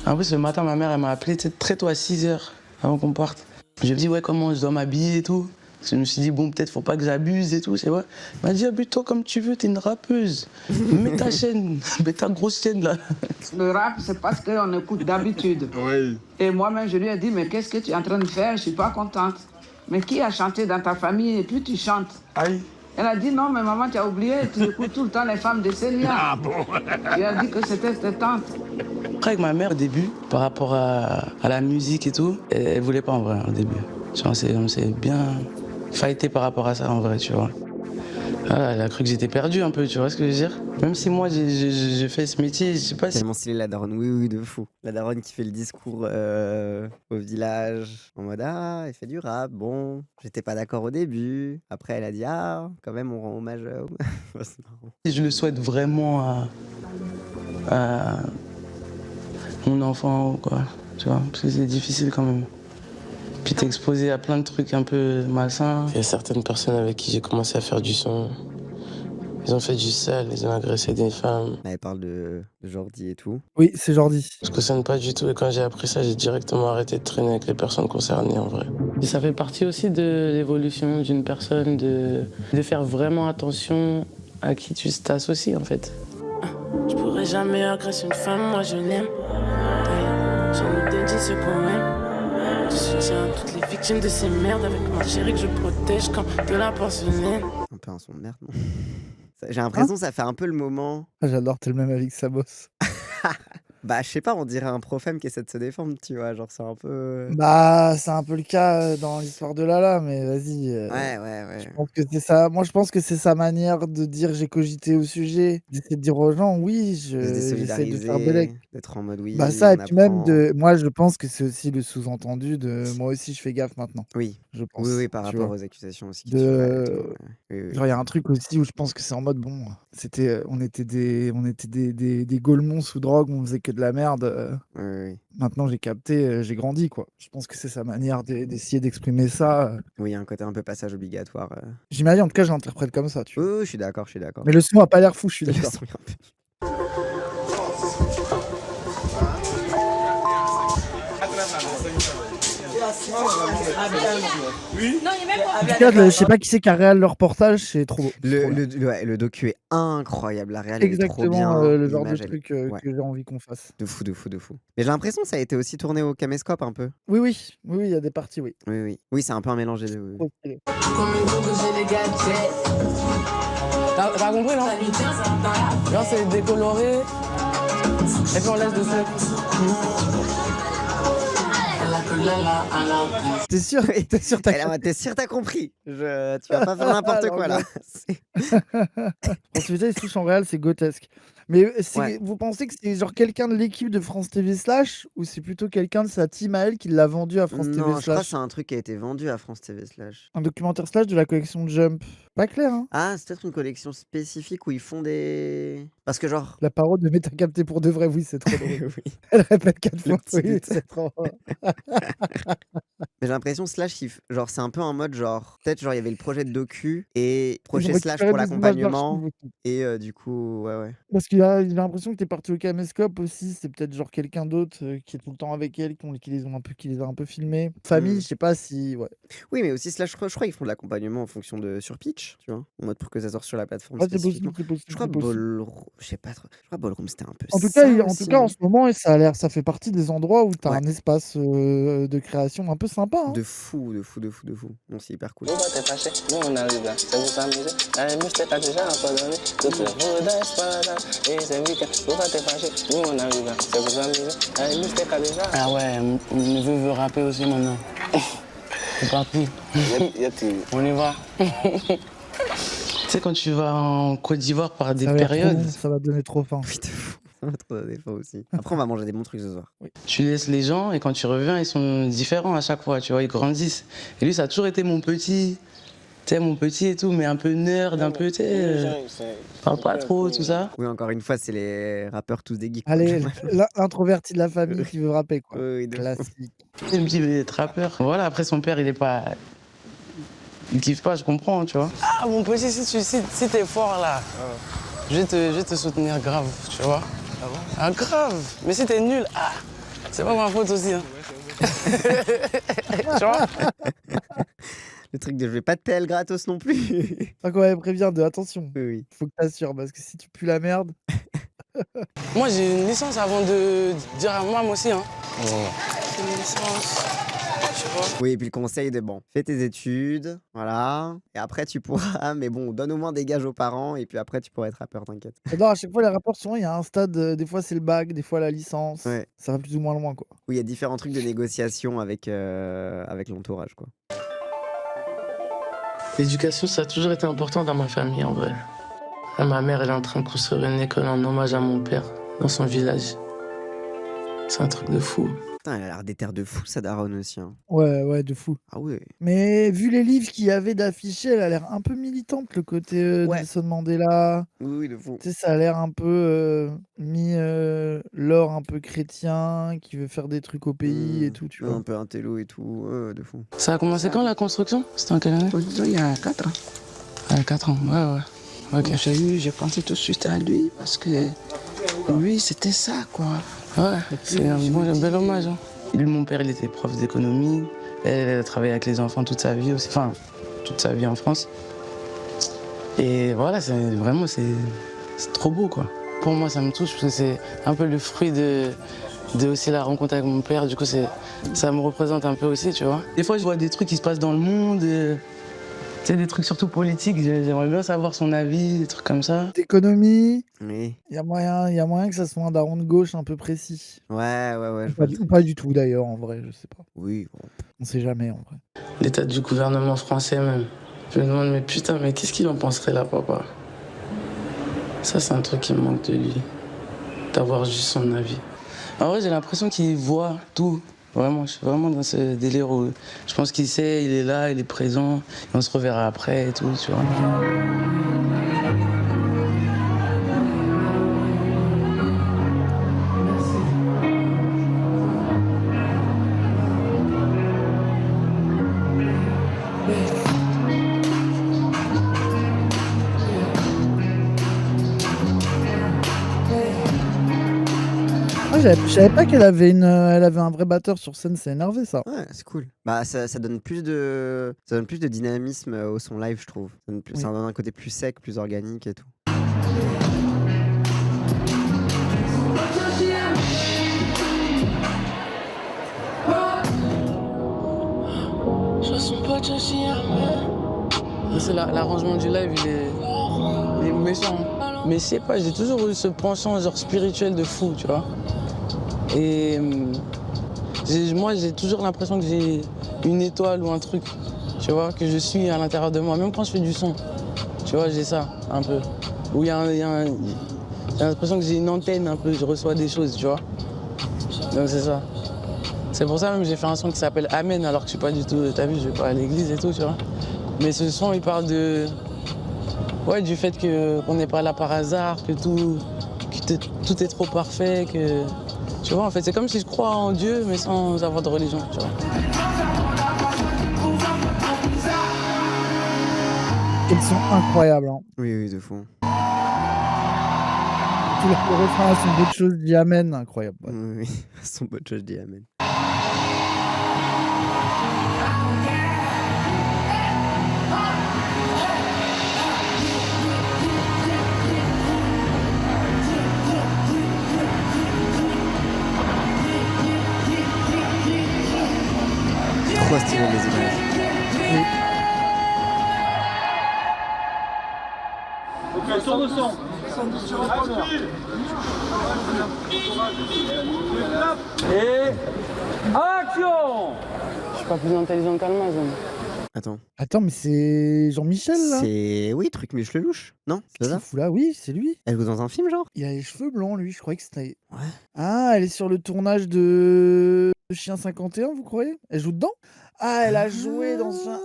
En plus, le matin, ma mère, elle m'a appelé très tôt à 6h avant qu'on parte. Je lui ai dit, ouais, comment je dois m'habiller et tout. Je me suis dit, bon, peut-être faut pas que j'abuse et tout, c'est vrai. Elle m'a dit, habille-toi comme tu veux, t'es une rappeuse. Mets ta chaîne, mets ta grosse chaîne là. Le rap, c'est parce qu'on écoute d'habitude. Oui. Et moi-même, je lui ai dit, mais qu'est-ce que tu es en train de faire? Je suis pas contente. Mais qui a chanté dans ta famille et puis tu chantes? Aïe. Elle a dit, non, mais maman, tu as oublié, tu écoutes tout le temps les femmes de Célia. Ah bon? Elle a dit que c'était tes tantes. Après, avec ma mère, au début, par rapport à la musique et tout, elle voulait pas en vrai, au début. Tu vois, on s'est bien fighté par rapport à ça, en vrai, tu vois. Voilà, elle a cru que j'étais perdu un peu, tu vois ce que je veux dire? Même si moi, j'ai fait ce métier, je sais pas si... Tellement stylé la daronne, oui, de fou. La daronne qui fait le discours au village, en mode ah, elle fait du rap, bon, j'étais pas d'accord au début. Après, elle a dit ah, quand même, on rend hommage c'est marrant. Je le souhaite vraiment à mon enfant, quoi, tu vois, parce que c'est difficile quand même. Puis t'es exposé à plein de trucs un peu malsains. Il y a certaines personnes avec qui j'ai commencé à faire du son. Ils ont fait du sale, ils ont agressé des femmes. Elle parle de Jordi et tout. Oui, c'est Jordi. Je ne cautionne pas du tout et quand j'ai appris ça, j'ai directement arrêté de traîner avec les personnes concernées en vrai. Et ça fait partie aussi de l'évolution d'une personne, de faire vraiment attention à qui tu t'associes en fait. Je pourrais jamais agresser une femme, moi je l'aime. J'en ai dédié ce poème. Je soutiens toutes les victimes de ces merdes avec ma chérie que je protège comme de la porcelaine. Un peu un son de merde, non? J'ai l'impression que ça fait un peu le moment. J'adore, t'es le même avec sa bosse. Bah, je sais pas, on dirait un profème qui essaie de se défendre, tu vois. Genre, c'est un peu. Bah, c'est un peu le cas dans l'histoire de Lala, mais vas-y. Ouais. Je pense que c'est ça. Moi, je pense que c'est sa manière de dire j'ai cogité au sujet, d'essayer de dire aux gens oui, De se j'essaie de faire bellec. désolidariser, d'être en mode oui. Bah, ça, et on puis même apprend. moi, je pense que c'est aussi le sous-entendu de moi aussi, je fais gaffe maintenant. Oui, Je pense. oui, par tu rapport vois. aux accusations aussi qui se font et tout. Oui. Genre, il y a un truc aussi où je pense que c'est en mode bon, on était des golemons sous drogue, on faisait que de la merde. Oui. Maintenant, j'ai capté, j'ai grandi, quoi. Je pense que c'est sa manière d'essayer d'exprimer ça. Oui, il y a un côté un peu passage obligatoire. J'imagine, en tout cas, j'interprète comme ça, tu vois. Oui, je suis d'accord. Mais le son a pas l'air fou, je suis Le d'accord. son est un peu- En tout cas, je sais pas qui c'est qui a réel le reportage, c'est trop beau. Le docu est incroyable, la réal elle est trop Exactement bien, le genre de l'image elle truc ouais. que j'ai envie qu'on fasse. De fou, de fou, de fou. Mais j'ai l'impression que ça a été aussi tourné au caméscope un peu. Oui, oui, oui, oui, il y a des parties, oui. Oui, oui. Oui, c'est un peu un mélange des deux. Oui, oui. Trop stylé. T'as compris, non? Genre, c'est décoloré. Et puis on laisse dessus. T'es sûr? T'es sûr t'as T'es sûr t'as compris? Tu vas pas faire n'importe quoi là. Bon, celui-là, il se touche en réel, c'est grotesque. Mais Ouais. vous pensez que c'est genre quelqu'un de l'équipe de France TV Slash ou c'est plutôt quelqu'un de sa team à elle qui l'a vendu à France Non, TV je crois que Slash? c'est un truc qui a été vendu à France TV Slash. Un documentaire Slash de la collection Jump. Pas clair, hein? Ah, c'est peut-être une collection spécifique où ils font des. Parce que genre. La parole de Méta capté pour de vrai, oui, c'est trop drôle. Oui. Elle répète 4 Le fois, petit oui, doute. c'est trop. Mais j'ai l'impression Slash, genre c'est un peu en mode genre peut-être genre il y avait le projet de docu et Ils projet ont Slash récupéré pour des images l'accompagnement d'archives aussi. et du coup ouais. Parce qu'il a l'impression que t'es parti au caméscope aussi, c'est peut-être genre quelqu'un d'autre qui est tout le temps avec elle, qui les a un peu filmés. Famille, je sais pas si. Ouais. Oui, mais aussi Slash, je crois qu'ils font de l'accompagnement en fonction de sur Pitch, tu vois, en mode pour que ça sorte sur la plateforme Ouais, c'est spécifiquement. possible, c'est possible. Je crois c'est possible. Ballroom, je sais pas trop. Je crois Ballroom c'était un peu En tout ça cas, aussi, en non? ce moment, et ça fait partie des endroits où tu as Ouais. un espace de création un peu sympa. Hein. De fou. Non, c'est hyper cool. Pourquoi t'es fâché? Nous on arrive là, c'est vous s'amuser. La mystère t'as déjà abandonné. Toute la route d'espadage et c'est week-end. Pourquoi t'es fâché? Nous on arrive là, c'est vous amuser. La mystère t'as déjà. Ah ouais, mon neveu veut rapper aussi maintenant. C'est parti. On y va. Tu sais, quand tu vas en Côte d'Ivoire par des Ça va être trop périodes, bon, ça va donner trop faim. Oui, de fou. Ça va trop donner faim aussi. Après, on va manger des bons trucs ce soir. tu laisses les gens et quand tu reviens, ils sont différents à chaque fois, tu vois, ils grandissent. Et lui, ça a toujours été mon petit, tu sais, mon petit et tout, mais un peu nerd, un peu, tu sais, parle pas trop, tout ça. Oui, encore une fois, c'est les rappeurs tous des geeks. Allez, l'introverti de la famille qui veut rapper, quoi. Oui, de fou. Classique. Il me dit, mais être rappeur. Voilà, après son père, il est pas. Il kiffe pas, je comprends, tu vois. Ah mon petit, si t'es fort là, je vais te soutenir grave, tu vois. Ah bon? Ah grave. Mais si t'es nul, c'est pas ma faute aussi. Hein. Tu vois? Le truc de je vais pas te PL gratos non plus. Donc ouais, préviens de attention. Oui. Faut que t'assures parce que si tu pues la merde. Moi j'ai une licence avant de dire à moi aussi. Hein. J'ai une licence. Tu vois? Oui, et puis le conseil de fais tes études, voilà, et après tu pourras, mais bon, donne au moins des gages aux parents, et puis après tu pourras être rappeur, t'inquiète. Non, à chaque fois, les rappeurs, souvent, il y a un stade, des fois c'est le bac, des fois la licence. Ouais. Ça va plus ou moins loin, quoi. Oui, il y a différents trucs de négociation avec l'entourage, quoi. L'éducation, ça a toujours été important dans ma famille, en vrai. Là, ma mère, elle est en train de construire une école en hommage à mon père, dans son village. C'est un truc de fou. Putain, elle a l'air déter de fou, sa daronne aussi. Hein. Ouais, de fou. Ah ouais. Mais vu les livres qu'il y avait d'affichés, elle a l'air un peu militante, le côté Nelson Mandela. Oui, de fou. Tu sais, ça a l'air un peu l'or un peu chrétien, qui veut faire des trucs au pays et tout, tu vois. Un peu intello et tout, de fou. Ça a commencé quand, la construction? C'était en quelle année? Il y a 4 ans. Ah, 4 ans, ouais. Ok. J'ai pensé tout de suite à lui parce que lui, c'était ça, quoi. Ouais, c'est un bel hommage. Hein. Lui, mon père, il était prof d'économie. Elle a travaillé avec les enfants toute sa vie aussi. Enfin, toute sa vie en France. Et voilà, c'est trop beau, quoi. Pour moi, ça me touche parce que c'est un peu le fruit de aussi la rencontre avec mon père. Du coup, ça me représente un peu aussi, tu vois. Des fois, je vois des trucs qui se passent dans le monde. Tu sais, des trucs surtout politiques, j'aimerais bien savoir son avis, des trucs comme ça. D'économie, Oui. il y a moyen que ça soit un daron de gauche un peu précis. Ouais. Je Pas du tout d'ailleurs, en vrai, je sais pas. Oui. On sait jamais, en vrai. L'état du gouvernement français même. Je me demande, mais putain, mais qu'est-ce qu'il en penserait là, papa? Ça, c'est un truc qui me manque de lui. D'avoir juste son avis. En vrai, j'ai l'impression qu'il voit tout. Vraiment, je suis vraiment dans ce délire où je pense qu'il sait, il est là, il est présent, et on se reverra après et tout, tu vois. Ah, je savais pas qu'elle avait elle avait un vrai batteur sur scène, c'est énervé ça. Ouais, c'est cool. Bah, ça donne plus de dynamisme au son live, je trouve. Ça donne un côté plus sec, plus organique et tout. C'est l'arrangement du live, il est méchant. Mais je sais pas, j'ai toujours eu ce penchant genre spirituel de fou, tu vois. Et moi, j'ai toujours l'impression que j'ai une étoile ou un truc, tu vois, que je suis à l'intérieur de moi. Même quand je fais du son, tu vois, j'ai ça un peu. Où j'ai l'impression que j'ai une antenne un peu, je reçois des choses, tu vois. Donc c'est ça. C'est pour ça même que j'ai fait un son qui s'appelle Amen, alors que je suis pas du tout, t'as vu, je vais pas à l'église et tout, tu vois. Mais ce son, il parle du fait qu'on n'est pas là par hasard, que tout est trop parfait, que... Tu vois, en fait, c'est comme si je crois en Dieu, mais sans avoir de religion, tu vois. Elles sont incroyables. Hein. Oui, de fond. Tout le refrain à son bonne chose dit Amen, incroyable. Ouais. Oui, son bonne chose dit Amen. Trop stylé les images. Oui. Ok, tourne le son. Et action! Je suis pas plus intelligent qu'Almaz. Attends, mais c'est Jean-Michel là. C'est truc Mich Lelouch, non? C'est ça? Là, oui, c'est lui. Elle joue dans un film, genre? Il a les cheveux blancs, lui, je croyais que c'était. Ouais. Ah, elle est sur le tournage de Chien 51, vous croyez? Elle joue dedans? Ah, elle a joué dans Chien.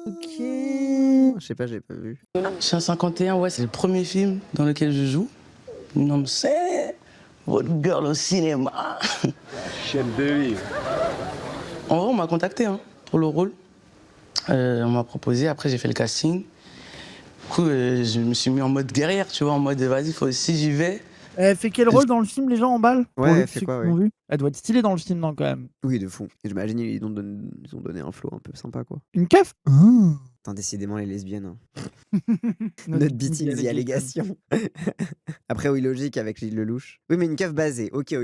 Ok. Je sais pas, j'ai pas vu. Chien 51, ouais, c'est le premier film dans lequel je joue. Non, c'est votre girl au cinéma. Chaîne de livre. En vrai, on m'a contacté pour le rôle. On m'a proposé, après j'ai fait le casting. Du coup, je me suis mis en mode guerrière, tu vois, en mode vas-y, si j'y vais. Elle fait quel rôle dans le film, les gens en balle? Ouais, elle fait quoi, ouais. Elle doit être stylée dans le film, non, quand même. Oui, de fond. Et j'imagine ils ont donné un flow un peu sympa, quoi. Une keuf? Putain, décidément, les lesbiennes. Notre beating the allégation. Après, oui, logique avec Gilles Lelouch. Oui, mais une keuf basée. Ok,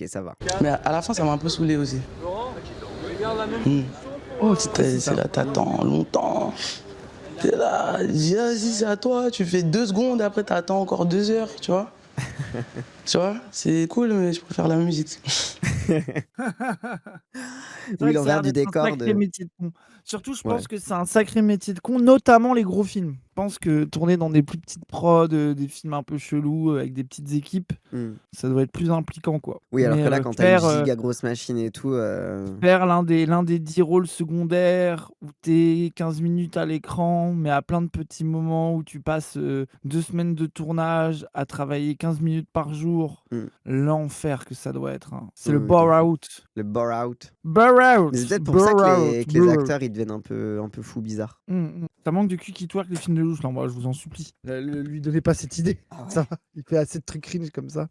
ça va. Mais à la fin, ça m'a un peu saoulé aussi. Oh, c'est là, t'attends longtemps. T'es là, dis, vas-y, c'est à toi, tu fais 2 secondes, après t'attends encore 2 heures, tu vois. Tu vois, c'est cool, mais je préfère la musique. Oui, l'envers du décor. Un sacré métier de con. Surtout, je pense que c'est un sacré métier de con, notamment les gros films. Je pense que tourner dans des plus petites prods, des films un peu chelous, avec des petites équipes, ça doit être plus impliquant, quoi. Oui, alors que là, quand t'as une giga grosse machine et tout... Faire l'un des 10 rôles secondaires, où t'es 15 minutes à l'écran, mais à plein de petits moments où tu passes 2 semaines de tournage à travailler 15 minutes par jour, l'enfer que ça doit être. C'est le bore-out. Le bore-out. Bore-out. Mais c'est peut-être pour ça que les acteurs, ils deviennent un peu fous, bizarres. Ça manque de cul qui twerk les films de Lelouch, là, moi, je vous en supplie. Lui donnez pas cette idée. Ça va, il fait assez de trucs cringe comme ça.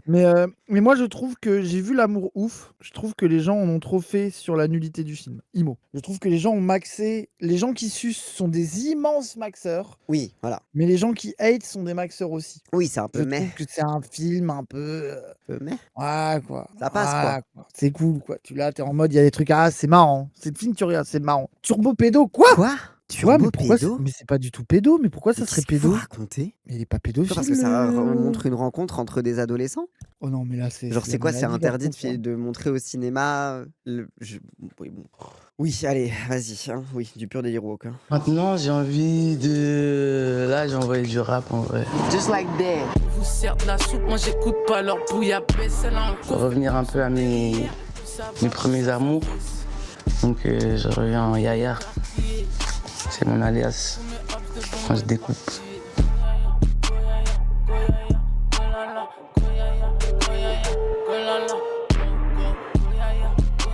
mais moi, je trouve que j'ai vu L'amour ouf. Je trouve que les gens en ont trop fait sur la nullité du film. Imo. Je trouve que les gens ont maxé. Les gens qui sucent sont des immenses maxeurs. Oui, voilà. Mais les gens qui hate sont des maxeurs aussi. Oui, c'est un peu Je trouve que c'est un film un peu. Mais ouais, quoi. Ça passe, quoi. C'est cool, quoi. T'es en mode, il y a des trucs. Ah, c'est marrant. C'est le film, tu regardes, c'est marrant. Turbo pédo, quoi? Turbo pédo? Mais c'est pas du tout pédo, mais pourquoi ça serait pédo? Raconter? Mais il est pas pédophile. Parce que ça montre une rencontre entre des adolescents? Oh non, mais là, c'est. Genre, c'est quoi? C'est interdit de montrer au cinéma Oui, allez, vas-y. Oui, du pur délire woke. Maintenant, j'ai envie de. Là, j'ai envoyé du rap en vrai. Just like that. Vous sert de la soupe, moi j'écoute pas leur bouillabaisse, elle a encore. Revenir un peu à mes premiers amours. Donc, je reviens en Yaya. C'est mon alias. Quand je découpe.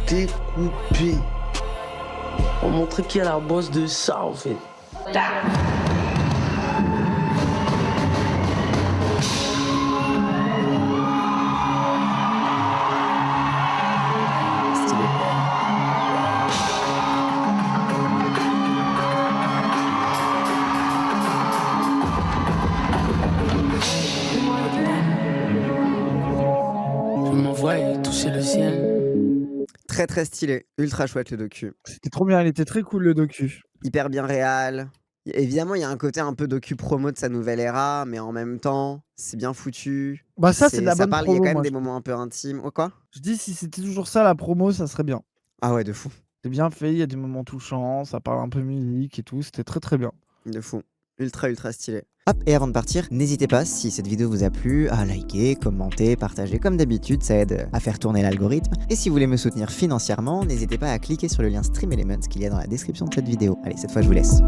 Découper. Pour montrer qui est la boss de ça, en fait. toucher le ciel. Très très stylé, ultra chouette le docu. C'était trop bien, il était très cool le docu. Hyper bien réal. Évidemment, il y a un côté un peu docu promo de sa nouvelle era, mais en même temps, c'est bien foutu. Bah ça, c'est de la bonne Il y a promo, quand même moi, des je moments un peu intimes. Oh, quoi? Je dis, si c'était toujours ça la promo, ça serait bien. Ah ouais, de fou. C'est bien fait, il y a des moments touchants, ça parle un peu musique et tout, c'était très très bien. De fou. Ultra ultra stylé. Hop, et avant de partir, n'hésitez pas, si cette vidéo vous a plu, à liker, commenter, partager comme d'habitude, ça aide à faire tourner l'algorithme. Et si vous voulez me soutenir financièrement, n'hésitez pas à cliquer sur le lien Stream Elements qu'il y a dans la description de cette vidéo. Allez, cette fois je vous laisse.